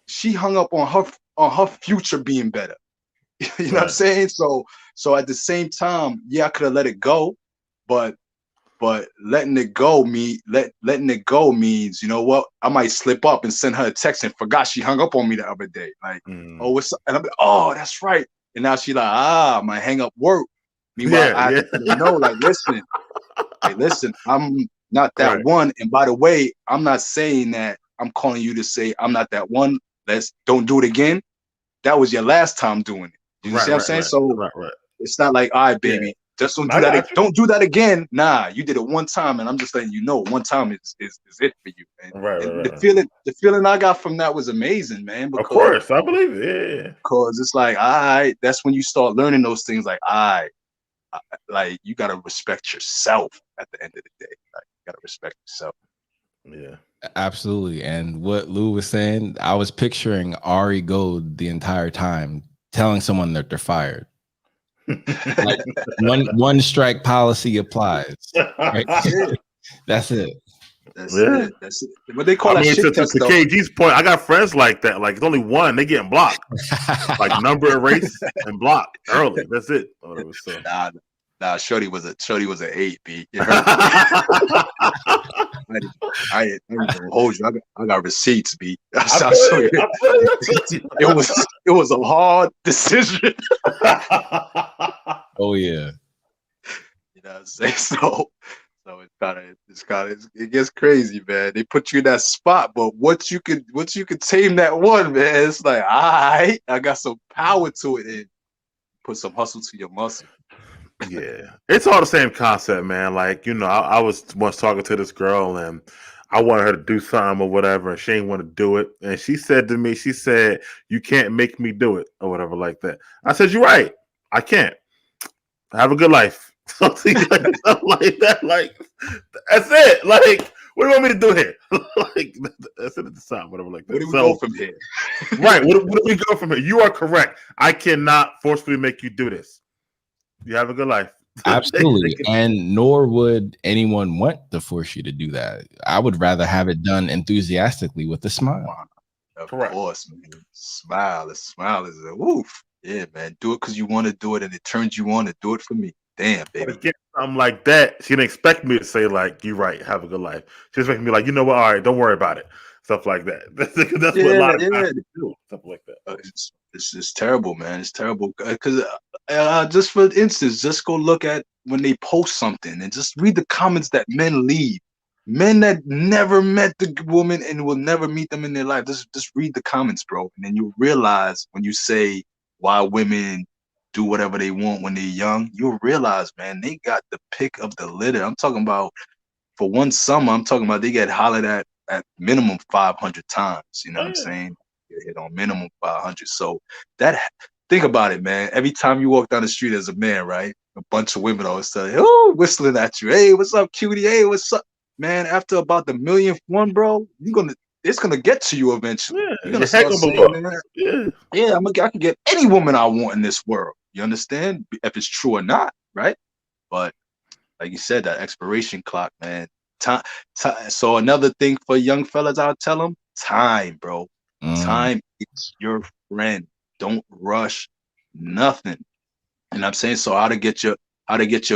she hung up on her future being better. You know what I'm saying? So at the same time, yeah, I could have let it go, but letting it go means, you know what? I might slip up and send her a text and forgot she hung up on me the other day. Like, oh, what's up? And I'm like, oh, that's right. And now she like, I might hang up work. Meanwhile, I have to know, like, listen, I'm not that one. And by the way, I'm not saying that. I'm calling you to say I'm not that one. Don't do it again. That was your last time doing it. You see what I'm saying? So it's not like, all right, baby, just don't do that. Don't do that again. Nah, you did it one time, and I'm just letting you know, one time is it for you. And the feeling I got from that was amazing, man. Because, of course, I believe it. Yeah. Because it's like, that's when you start learning those things. Like, you gotta respect yourself at the end of the day. Like, you gotta respect yourself. Yeah, absolutely. And what Lou was saying, I was picturing Ari Gold the entire time telling someone that they're fired. Like, one strike policy applies. Right? That's it. That's it. What they call that shit test, to KG's point, I got friends like that. Like, it's only one, they getting blocked. Like, number erased and blocked early. That's it. So. Nah, Shorty was an 8, B. I didn't hold you. I got receipts, B. It was a hard decision. Oh yeah. You know what I'm saying? So it gets crazy, man. They put you in that spot, but once you could tame that one, man, it's like, all right, I got some power to it, and put some hustle to your muscle. Yeah, it's all the same concept, man. Like, you know, I was once talking to this girl and I wanted her to do something or whatever, and she didn't want to do it. And she said to me, she said, "You can't make me do it," or whatever like that. I said, "You're right. I can't. Have a good life." Something like that. Like, that's it. Like, what do you want me to do here? Like, that's it at the time, whatever like that. Where do we go from here? Right. Where do we go from here? You are correct. I cannot forcefully make you do this. You have a good life. Absolutely. And nor would anyone want to force you to do that. I would rather have it done enthusiastically with a smile. Of Correct. course, man. Smile. A smile is a woof. Yeah, man. Do it because you want to do it and it turns you on to do it for me. Damn, baby. Get something like that. She didn't expect me to say, like, "You're right, have a good life." She expected me like, "You know what? All right, don't worry about it." Stuff like that. That's what a lot of guys do. Stuff like that. It's terrible, man. It's terrible because just for instance, just go look at when they post something and just read the comments that men leave. Men that never met the woman and will never meet them in their life. Just read the comments, bro, and then you realize when you say why women do whatever they want when they're young, you'll realize, man, they got the pick of the litter. I'm talking about for one summer. I'm talking about they get hollered at minimum 500 times. You know what I'm saying? Hit on minimum 500. So that, think about it, man. Every time you walk down the street as a man, right? A bunch of women always tell you, oh, whistling at you. Hey, what's up, cutie? Hey, what's up? Man, after about the millionth one, bro, it's gonna get to you eventually. Yeah, you're gonna start saying, man, I can get any woman I want in this world. You understand? If it's true or not, right? But like you said, that expiration clock, man. Time. So another thing for young fellas, I'll tell them, time, bro. Time is your friend. Don't rush nothing. And I'm saying, so how to get your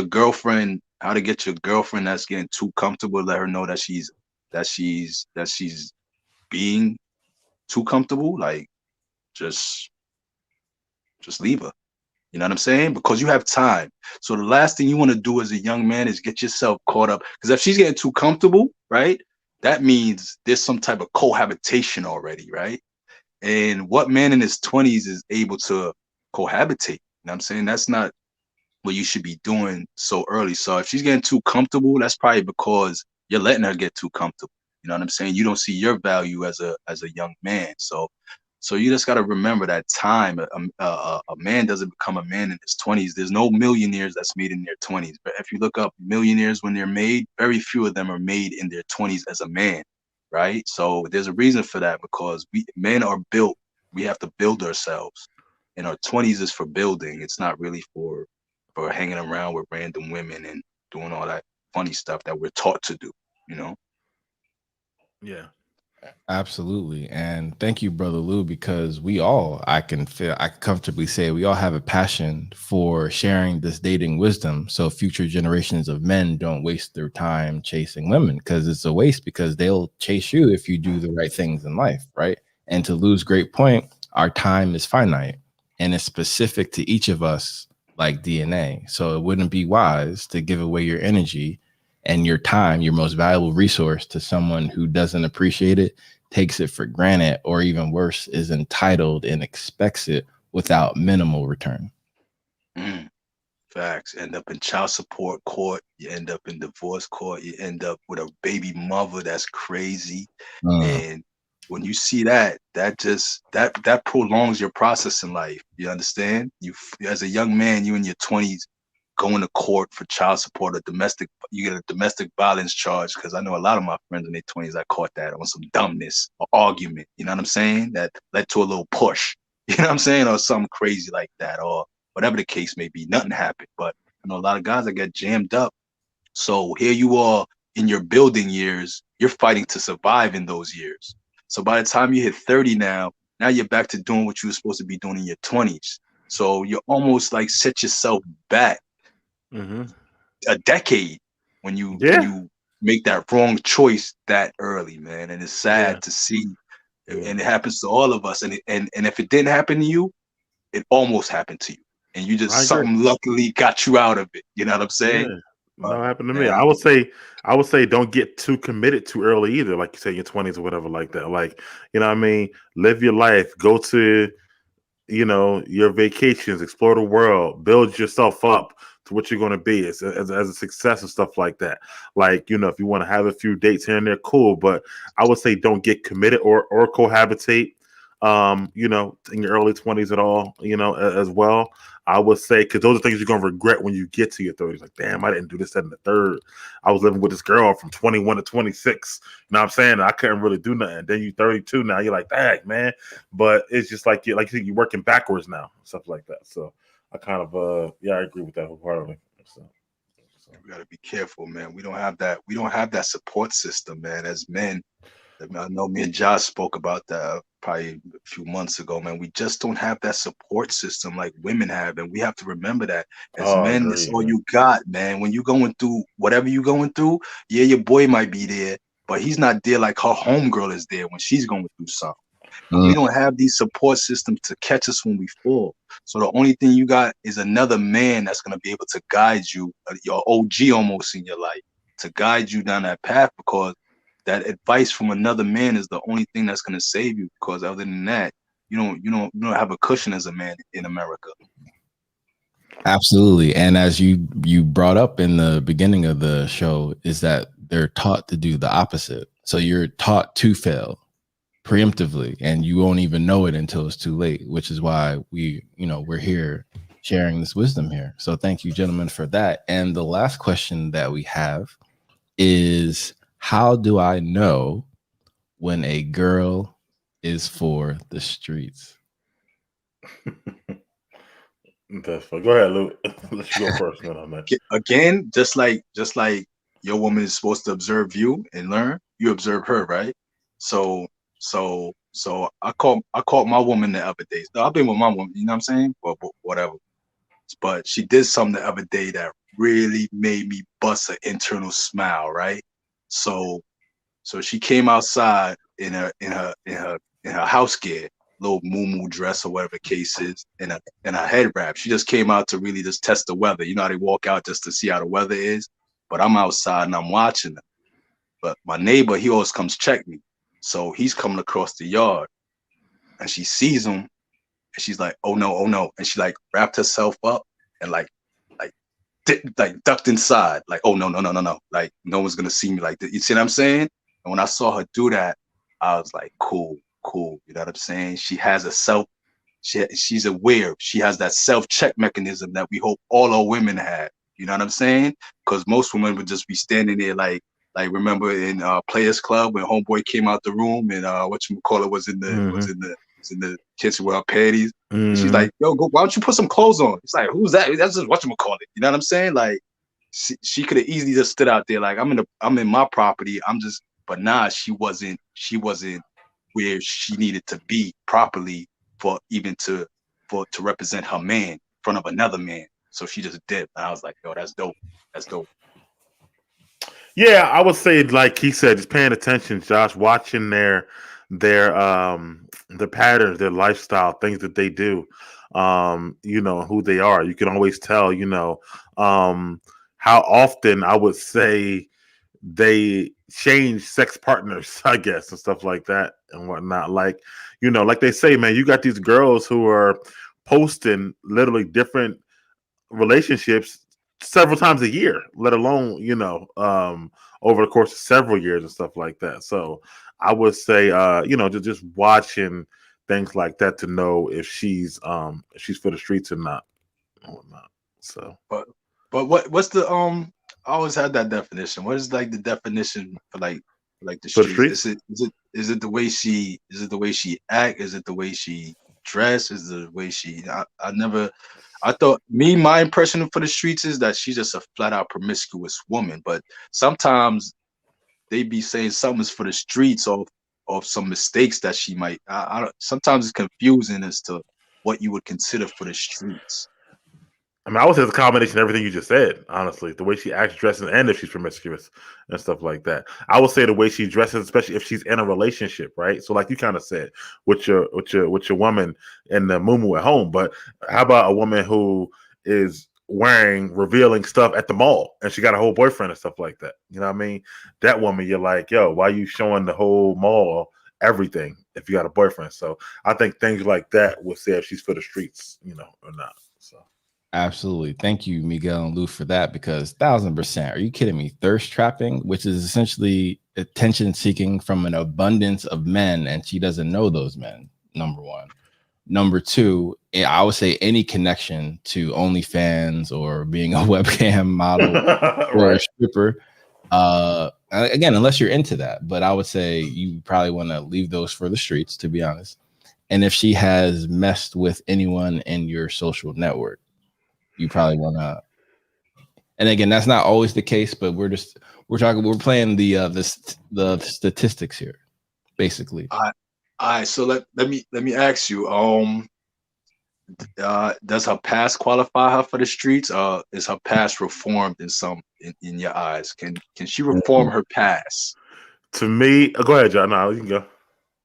girlfriend that's getting too comfortable, let her know that she's being too comfortable. Like, just leave her. You know what I'm saying? Because you have time. So the last thing you want to do as a young man is get yourself caught up. Because if she's getting too comfortable, right, that means there's some type of cohabitation already, right? And what man in his 20s is able to cohabitate? You know what I'm saying? That's not what you should be doing so early. So if she's getting too comfortable, that's probably because you're letting her get too comfortable. You know what I'm saying? You don't see your value as a young man. So you just got to remember that time. A man doesn't become a man in his 20s. There's no millionaires that's made in their 20s. But if you look up millionaires when they're made, very few of them are made in their 20s as a man, right? So there's a reason for that, because men are built. We have to build ourselves. And our 20s is for building. It's not really for hanging around with random women and doing all that funny stuff that we're taught to do, you know? Yeah. Absolutely. And thank you, Brother Lew, because I can comfortably say we all have a passion for sharing this dating wisdom so future generations of men don't waste their time chasing women, because it's a waste, because they'll chase you if you do the right things in life, right? And to Lew's great point, our time is finite and it's specific to each of us like DNA. So it wouldn't be wise to give away your energy and your time, your most valuable resource, to someone who doesn't appreciate it, takes it for granted, or even worse, is entitled and expects it without minimal return. Facts. End up in child support court. You end up in divorce court. You end up with a baby mother that's crazy. And when you see that prolongs your process in life. You understand? You, as a young man, you in your 20s, going to court for child support or you get a domestic violence charge, because I know a lot of my friends in their 20s, I caught that on some dumbness or argument, you know what I'm saying, that led to a little push, you know what I'm saying, or something crazy like that, or whatever the case may be. Nothing happened, but I know a lot of guys that get jammed up. So here you are in your building years, you're fighting to survive in those years. So by the time you hit 30 now you're back to doing what you were supposed to be doing in your 20s. So you're almost like set yourself back a decade when you make that wrong choice that early, man. And it's sad to see, and it happens to all of us. And if it didn't happen to you, it almost happened to you, and you just something luckily got you out of it. You know what I'm saying? No, happened to me. I would say don't get too committed too early either. Like you say, your 20s or whatever like that. Like, you know what I mean? Live your life. Go to, you know, your vacations, explore the world, build yourself up to what you're going to be as a success and stuff like that. Like, you know, if you want to have a few dates here and there, cool. But I would say don't get committed or cohabitate, you know, in your early 20s at all, you know, as well. I would say, because those are things you're going to regret when you get to your 30s. Like, damn, I didn't do this, that, and the third. I was living with this girl from 21 to 26. You know what I'm saying? I couldn't really do nothing. Then you're 32 now. You're like, dang, man. But it's just like you said, you're working backwards now, stuff like that. So I kind of, I agree with that wholeheartedly. So. We got to be careful, man. We don't have that support system, man. As men, I know me and Josh spoke about that probably a few months ago, man. We just don't have that support system like women have, and we have to remember that. As men, it's all you got, man. When you're going through whatever you're going through, yeah, your boy might be there, but he's not there like her homegirl is there when she's going through something. We don't have these support systems to catch us when we fall. So the only thing you got is another man that's going to be able to guide you, your OG almost in your life, to guide you down that path, because that advice from another man is the only thing that's going to save you. Because other than that, you don't have a cushion as a man in America. Absolutely. And as you brought up in the beginning of the show, is that they're taught to do the opposite. So you're taught to fail preemptively, and you won't even know it until it's too late, which is why we're here sharing this wisdom here. So thank you, gentlemen, for that. And the last question that we have is, how do I know when a girl is for the streets? That's fine. Go ahead, Lou. Let's go first. Again, just like your woman is supposed to observe you and learn, you observe her, right? So I caught my woman the other day. So I've been with my woman, you know what I'm saying? But whatever. But she did something the other day that really made me bust an internal smile, right? So she came outside in her house gear, little muumuu dress or whatever the case is, and a head wrap. She just came out to really just test the weather. You know how they walk out just to see how the weather is? But I'm outside and I'm watching them. But my neighbor, he always comes check me. So he's coming across the yard and she sees him and she's like, oh no. And she like wrapped herself up and like ducked inside. Like, oh no. Like, no one's gonna see me like that. You see what I'm saying? And when I saw her do that, I was like, cool. You know what I'm saying? She has she's aware. She has that self-check mechanism that we hope all our women have. You know what I'm saying? Because most women would just be standing there like remember in Players Club when homeboy came out the room and whatchamacallit was in the kitchen with her panties. And she's like, yo, go, why don't you put some clothes on? It's like, who's that? That's just whatchamacallit. You know what I'm saying? Like, she could have easily just stood out there like, I'm in my property. But nah, she wasn't where she needed to be properly for to represent her man in front of another man. So she just did. And I was like, yo, that's dope. Yeah, I would say, like he said, just paying attention, Josh, watching their patterns, their lifestyle, things that they do, who they are. You can always tell, how often I would say they change sex partners, I guess, and stuff like that and whatnot. Like, like they say, man, you got these girls who are posting literally different relationships several times a year, let alone, over the course of several years and stuff like that. So I would say, just watching things like that to know if she's for the streets or not. So, but what's the I always had that definition. What is like the definition for like the streets? Is it the way she act? Is it the way she dress? Is it the way she? I thought my impression for the streets is that she's just a flat out promiscuous woman. But sometimes they be saying something's for the streets of some mistakes that she might. Sometimes it's confusing as to what you would consider for the streets. I mean, I would say it's a combination of everything you just said, honestly. The way she acts, dresses, and if she's promiscuous and stuff like that. I would say the way she dresses, especially if she's in a relationship, right? So like you kind of said, with your woman and the muumuu at home. But how about a woman who is wearing revealing stuff at the mall and she got a whole boyfriend and stuff like that? You know what I mean? That woman, you're like, yo, why are you showing the whole mall everything if you got a boyfriend? So I think things like that will say if she's for the streets, or not. So. Absolutely. Thank you, Miguel and Lou, for that, because 1000%. Are you kidding me? Thirst trapping, which is essentially attention seeking from an abundance of men, and she doesn't know those men, number one. Number two, I would say any connection to OnlyFans or being a webcam model or a stripper. Again, unless you're into that, but I would say you probably want to leave those for the streets, to be honest. And if she has messed with anyone in your social network, you probably want to. And again, that's not always the case, but we're playing the statistics here, basically. All right. So let me ask you. Does her past qualify her for the streets? Is her past reformed in your eyes? Can she reform her past? To me, go ahead, John. No, you can go.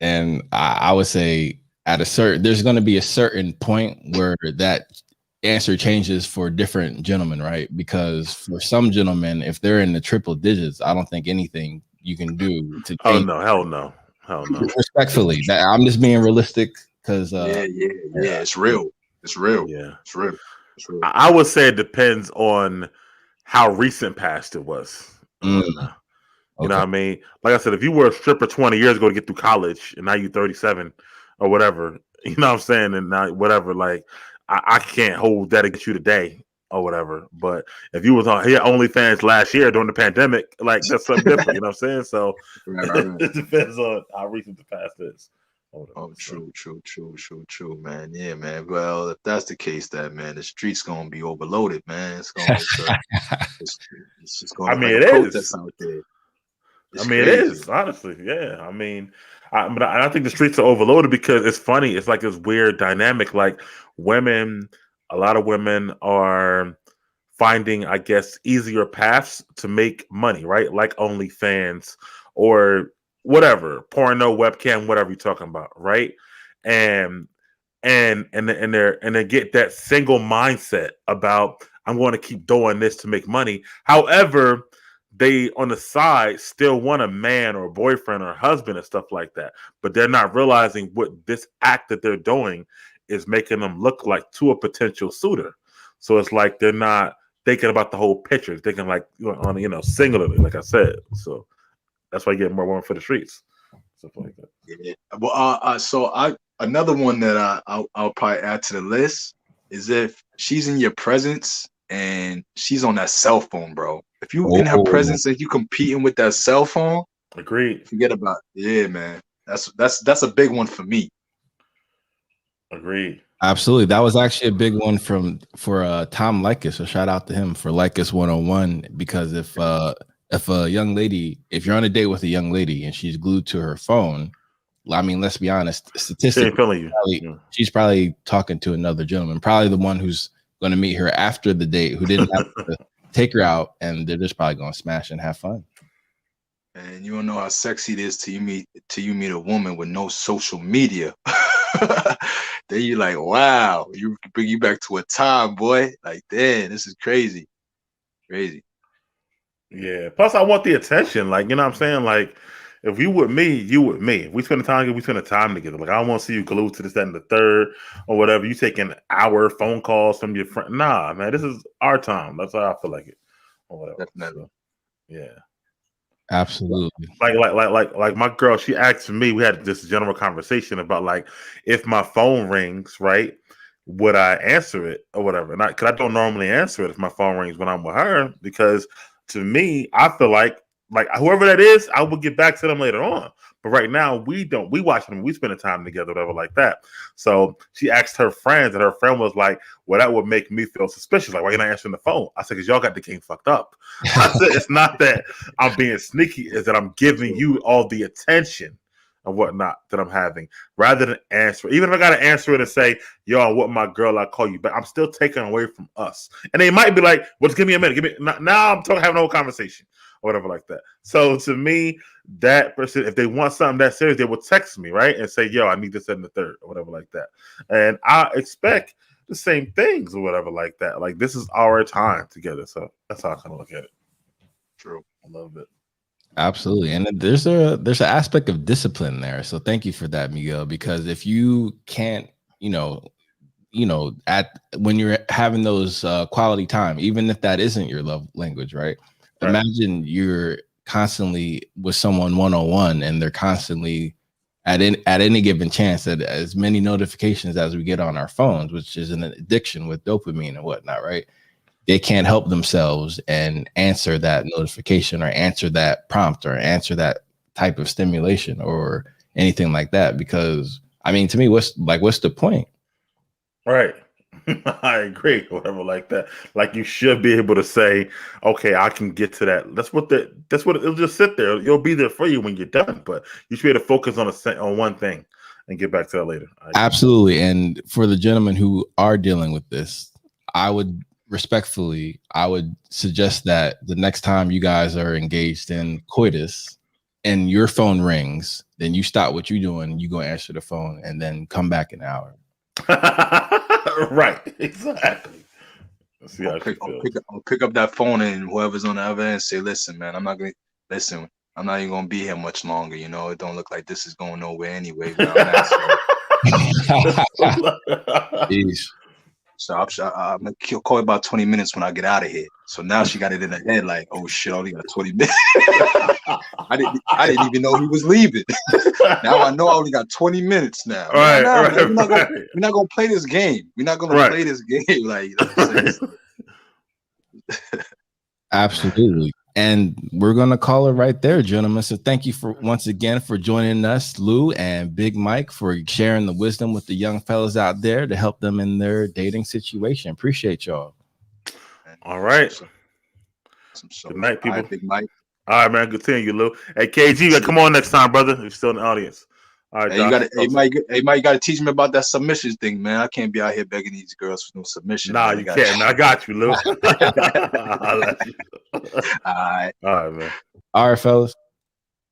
And I would say there's going to be a certain point where that answer changes for different gentlemen, right? Because for some gentlemen, if they're in the triple digits, I don't think anything you can do to hell no. Respectfully, that I'm just being realistic, because it's real. Yeah, it's real. I would say it depends on how recent past it was. You know what I mean? Like I said, if you were a stripper 20 years ago to get through college and now you're 37 or whatever, you know what I'm saying? And now whatever, like I can't hold that against you today or whatever. But if you was on here OnlyFans last year during the pandemic, like that's something different, you know what I'm saying? So right. It depends on how recent the past is. True, man. Yeah, man. Well, if that's the case, man, the street's gonna be overloaded, man. It's gonna. It's just gonna. I mean, like it is. Out there. It is, honestly. Yeah. I mean, but I think the streets are overloaded because it's funny. It's like this weird dynamic. Like a lot of women are finding, I guess, easier paths to make money, right? Like OnlyFans or whatever, porno, webcam, whatever you're talking about, right? And they get that single mindset about, I'm going to keep doing this to make money. However, they on the side still want a man or a boyfriend or a husband and stuff like that, but they're not realizing what this act that they're doing is making them look like to a potential suitor. So it's like they're not thinking about the whole picture, thinking like on singularly, like I said. So that's why you get more women for the streets, stuff like that. Yeah. Well, another one that I'll probably add to the list is if she's in your presence and she's on that cell phone, bro. If you in her presence and you competing with that cell phone, agreed. Forget about it. Yeah, man. That's a big one for me. Agreed. Absolutely. That was actually a big one for Tom Likas. So shout out to him for Likas 101, because if a young lady, if you're on a date with a young lady and she's glued to her phone, I mean, let's be honest, statistically, she's probably talking to another gentleman, probably the one who's going to meet her after the date, who didn't have to take her out, and they're just probably going to smash and have fun. And you don't know how sexy it is till you meet a woman with no social media. Then you're like, wow, you bring you back to a time, boy. Like, damn, this is crazy. Yeah. Plus, I want the attention. Like, you know what I'm saying? Like, if you with me, you with me. If we spend the time together, we spend the time together. Like, I don't want to see you glued to this, that, and the third, or whatever. You taking hour phone calls from your friend. Nah, man, this is our time. That's how I feel like it. Or whatever. Definitely. So, yeah. Absolutely. Like my girl, she asked me, we had this general conversation about like, if my phone rings, right, would I answer it or whatever? And because I don't normally answer it if my phone rings when I'm with her, because to me, I feel like whoever that is, I will get back to them later on. But right now, we don't. We watch them. We spend the time together, whatever, like that. So she asked her friends, and her friend was like, "Well, that would make me feel suspicious. Like, why you're not answering the phone?" I said, "Because y'all got the game fucked up." I said, "It's not that I'm being sneaky; it's that I'm giving you all the attention and whatnot that I'm having, rather than answer. Even if I got to answer it and say, yo, I want my girl, I'll call you back. I'm still taking away from us. And they might be like, well, just give me a minute. Now I'm having a whole conversation or whatever like that. So to me, that person, if they want something that serious, they will text me, right? And say, yo, I need this and the third or whatever like that. And I expect the same things or whatever like that. Like, this is our time together. So that's how I kind of look at it. True. I love it. Absolutely. And there's an aspect of discipline there. So thank you for that, Miguel, because if you can't, at when you're having those quality time, even if that isn't your love language, right? Imagine you're constantly with someone one-on-one and they're constantly at any given chance that as many notifications as we get on our phones, which is an addiction with dopamine and whatnot, right? They can't help themselves and answer that notification or answer that prompt or answer that type of stimulation or anything like that. Because I mean, to me, what's the point? Right. I agree. Whatever like that. Like you should be able to say, okay, I can get to that. That's what it'll just sit there. You'll be there for you when you're done, but you should be able to focus on one thing and get back to that later. Absolutely. And for the gentlemen who are dealing with this, I would suggest that the next time you guys are engaged in coitus and your phone rings, then you stop what you're doing, you go answer the phone and then come back an hour. Right, exactly. Let's see I'll pick up that phone and whoever's on the other end say, listen, man, I'm not even gonna be here much longer. You know, it don't look like this is going nowhere anyway. So I'm gonna call about 20 minutes when I get out of here. So now she got it in her head like, oh shit, I only got 20 minutes. I didn't even know he was leaving. Now I know I only got 20 minutes now. We're not gonna play this game. We're not gonna play this game like Absolutely. And we're gonna call it right there, gentlemen. So thank you once again for joining us, Lew and Big Mike, for sharing the wisdom with the young fellas out there to help them in their dating situation. Appreciate y'all. All right. Good night, people. Big Mike. All right, man. Good seeing you, Lew. Hey, KG, come on next time, brother. You're still in the audience. All right, Mike, you got to teach me about that submission thing, man. I can't be out here begging these girls for no submission. Nah, you can't. I got you, Lew. All right, man. All right, fellas.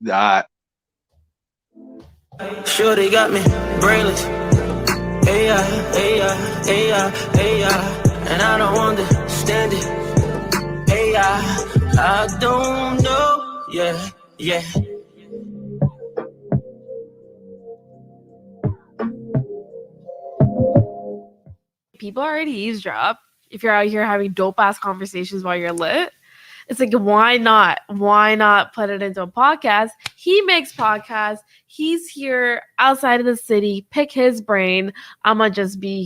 All right. Sure, they got me brainless. And I don't understand it. I don't know. Yeah. People already eavesdrop. If you're out here having dope ass conversations while you're lit, it's like, why not? Why not put it into a podcast? He makes podcasts. He's here outside of the city. Pick his brain. I'ma just be